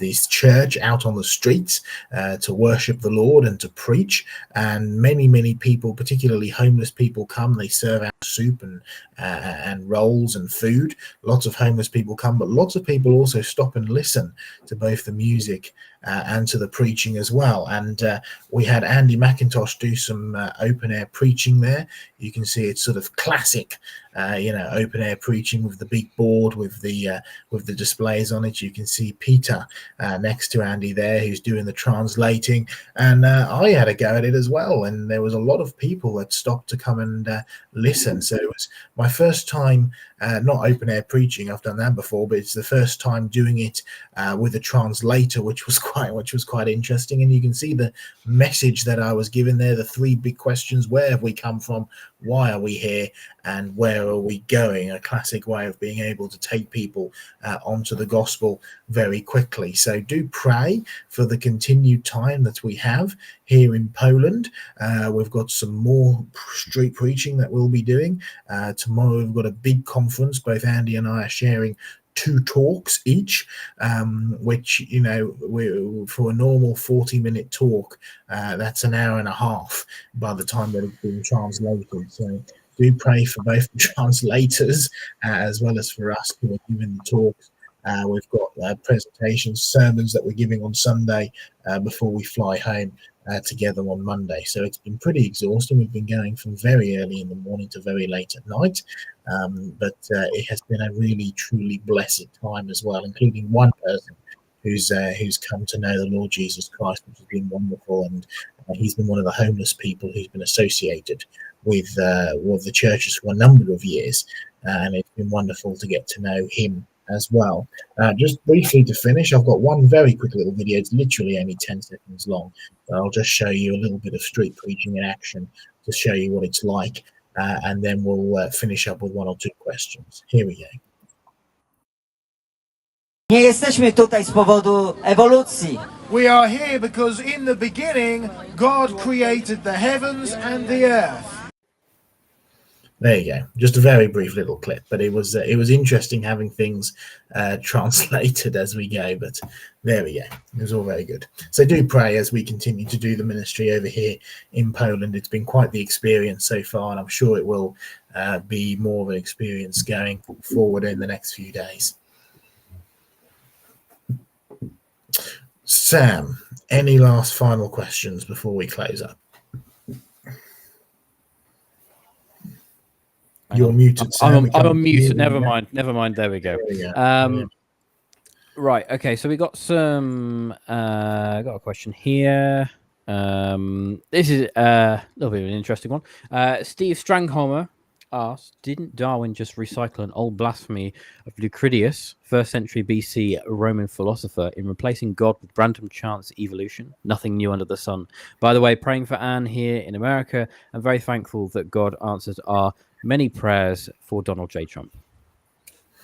these church out on the streets to worship the Lord and to preach, and many people, particularly homeless people, come. They serve out soup and rolls and food. Lots of homeless people come, but lots of people also stop and listen to both the music and to the preaching as well. And we had Andy McIntosh do some open air preaching there. You can see it's sort of classic, open air preaching with the big board with the displays on it. You can see Peter next to Andy there, who's doing the translating, and I had a go at it as well. And there was a lot of people that stopped to come and listen. So it was my first time, not open air preaching. I've done that before, but it's the first time doing it with a translator, which was quite interesting. And you can see the message that I was given there, the 3 big questions: where have we come from, why are we here, and where are we going? A classic way of being able to take people onto the gospel very quickly. So do pray for the continued time that we have here in Poland. We've got some more street preaching that we'll be doing. Tomorrow we've got a big conference. Both Andy and I are sharing 2 talks each, which, for a normal 40-minute talk, that's an hour and a half by the time that it's been translated. So do pray for both the translators as well as for us who are giving the talks. We've got presentations, sermons that we're giving on Sunday before we fly home together on Monday. So it's been pretty exhausting. We've been going from very early in the morning to very late at night, but it has been a really truly blessed time as well, including one person who's come to know the Lord Jesus Christ, which has been wonderful. And he's been one of the homeless people who's been associated with the churches for a number of years, and it's been wonderful to get to know him as well. Just briefly to finish, I've got one very quick little video. It's literally only 10 seconds long, but I'll just show you a little bit of street preaching in action to show you what it's like, and then we'll finish up with 1 or 2 questions. Here we go. Nie jesteśmy tutaj z powodu ewolucji. We are here because in the beginning God created the heavens and the earth. There you go. Just a very brief little clip, but it was interesting having things translated as we go. But there we go. It was all very good. So do pray as we continue to do the ministry over here in Poland. It's been quite the experience so far, and I'm sure it will be more of an experience going forward in the next few days. Sam, any last final questions before we close up? You're muted, Sam. I'm unmuted. Never mind. There we go. Right. Okay. So we got got a question here. This is a little bit of an interesting one. Steve Strangholmer asked, didn't Darwin just recycle an old blasphemy of Lucretius, 1st century BC Roman philosopher, in replacing God with random chance evolution? Nothing new under the sun. By the way, praying for Anne here in America. I'm very thankful that God answered our many prayers for Donald J. Trump.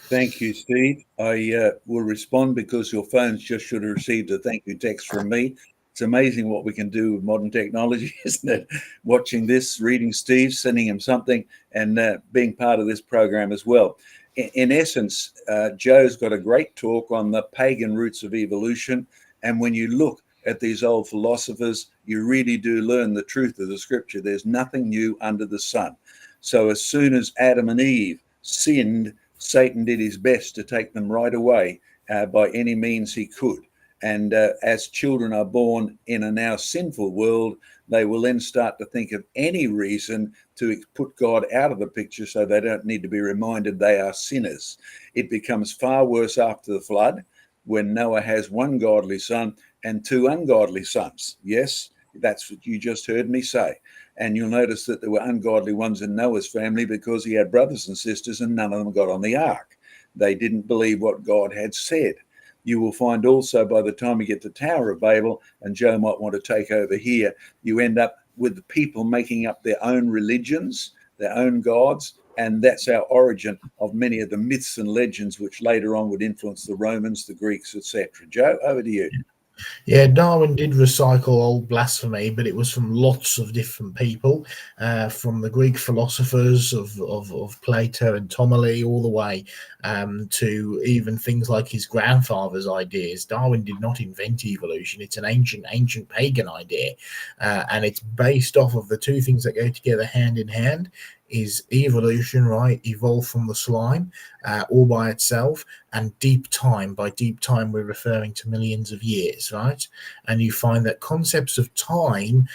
Thank you, Steve. I will respond because your phones just should have received a thank you text from me. It's amazing what we can do with modern technology, isn't it? Watching this, reading Steve, sending him something, and being part of this program as well. In essence, Joe's got a great talk on the pagan roots of evolution. And when you look at these old philosophers, you really do learn the truth of the scripture. There's nothing new under the sun. So as soon as Adam and Eve sinned, Satan did his best to take them right away by any means he could. And as children are born in a now sinful world, they will then start to think of any reason to put God out of the picture so they don't need to be reminded they are sinners. It becomes far worse after the flood, when Noah has one godly son and two ungodly sons. Yes, that's what you just heard me say. And you'll notice that there were ungodly ones in Noah's family because he had brothers and sisters and none of them got on the ark. They didn't believe what God had said. You will find also by the time you get to Tower of Babel, and Joe might want to take over here, you end up with the people making up their own religions, their own gods, and that's our origin of many of the myths and legends which later on would influence the Romans, the Greeks, etc. Joe, over to you. Yeah, Darwin did recycle old blasphemy, but it was from lots of different people, from the Greek philosophers of Plato and Ptolemy all the way to even things like his grandfather's ideas. Darwin did not invent evolution. It's an ancient pagan idea, and it's based off of the two things that go together hand in hand. Is evolution, right? Evolved from the slime all by itself, and deep time. By deep time, we're referring to millions of years, right? And you find that concepts of time,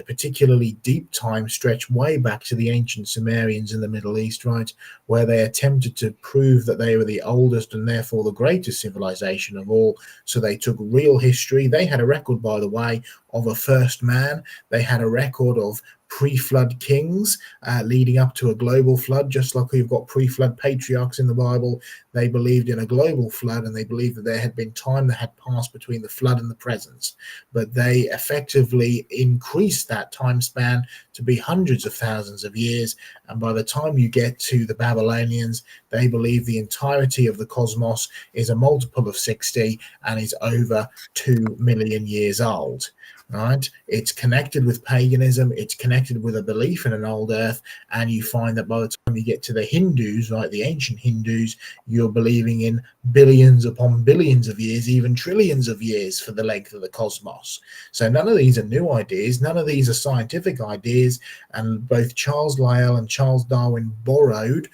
particularly deep time, stretch way back to the ancient Sumerians in the Middle East, right? Where they attempted to prove that they were the oldest and therefore the greatest civilization of all. So they took real history. They had a record, by the way, of a first man. They had a record of pre-flood kings leading up to a global flood, just like we've got pre-flood patriarchs in the Bible. They believed in a global flood, and they believed that there had been time that had passed between the flood and the present. But they effectively increased that time span to be hundreds of thousands of years. And by the time you get to the Babylonians, they believe the entirety of the cosmos is a multiple of 60 and is over 2 million years old. Right? It's connected with paganism. It's connected with a belief in an old earth. And you find that by the time you get to the Hindus, right, the ancient Hindus, you're believing in billions upon billions of years, even trillions of years for the length of the cosmos. So none of these are new ideas. None of these are scientific ideas. And both Charles Lyell and Charles Darwin borrowed,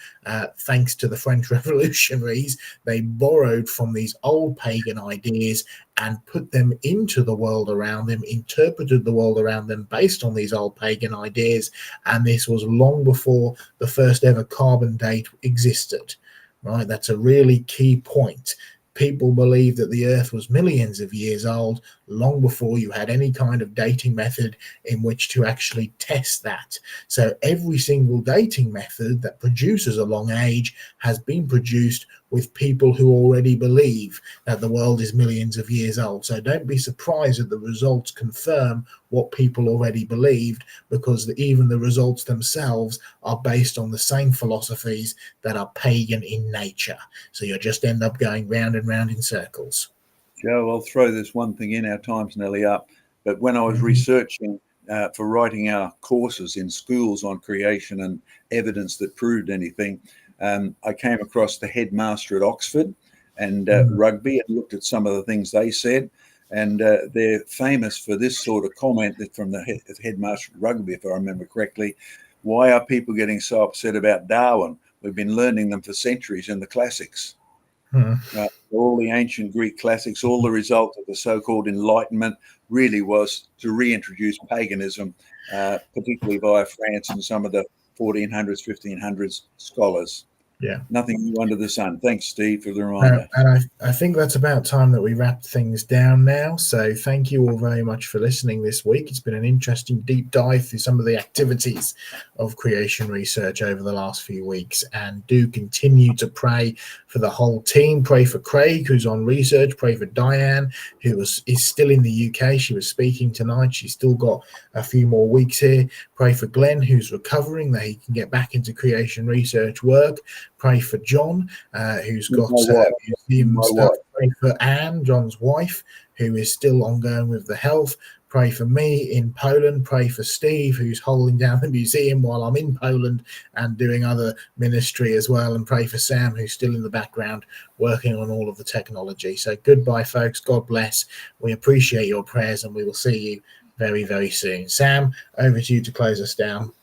thanks to the French revolutionaries, they borrowed from these old pagan ideas and put them into the world around them, interpreted the world around them based on these old pagan ideas. And this was long before the first ever carbon date existed, right? That's a really key point. People believed that the earth was millions of years old long before you had any kind of dating method in which to actually test that. So every single dating method that produces a long age has been produced with people who already believe that the world is millions of years old. So don't be surprised that the results confirm what people already believed, because even the results themselves are based on the same philosophies that are pagan in nature. So you'll just end up going round and round in circles. Joe, I'll throw this one thing in. Our time's nearly up. But when I was researching for writing our courses in schools on creation and evidence that proved anything, I came across the headmaster at Oxford and rugby, and looked at some of the things they said. And they're famous for this sort of comment that from the headmaster at rugby, if I remember correctly. Why are people getting so upset about Darwin? We've been learning them for centuries in the classics. All the ancient Greek classics, all the result of the so-called Enlightenment really was to reintroduce paganism, particularly via France and some of the 1400s, 1500s scholars. Yeah. Nothing new under the sun. Thanks, Steve, for the reminder. And I think that's about time that we wrap things down now. So thank you all very much for listening this week. It's been an interesting deep dive through some of the activities of creation research over the last few weeks. And do continue to pray for the whole team. Pray for Craig, who's on research. Pray for Diane, who is still in the UK. She was speaking tonight. She's still got a few more weeks here. Pray for Glenn, who's recovering, that he can get back into creation research work. Pray for John, who's got museum stuff. Pray for Anne, John's wife, who is still ongoing with the health. Pray for me in Poland. Pray for Steve, who's holding down the museum while I'm in Poland and doing other ministry as well. And pray for Sam, who's still in the background working on all of the technology. So goodbye, folks. God bless. We appreciate your prayers, and we will see you very, very soon. Sam, over to you to close us down.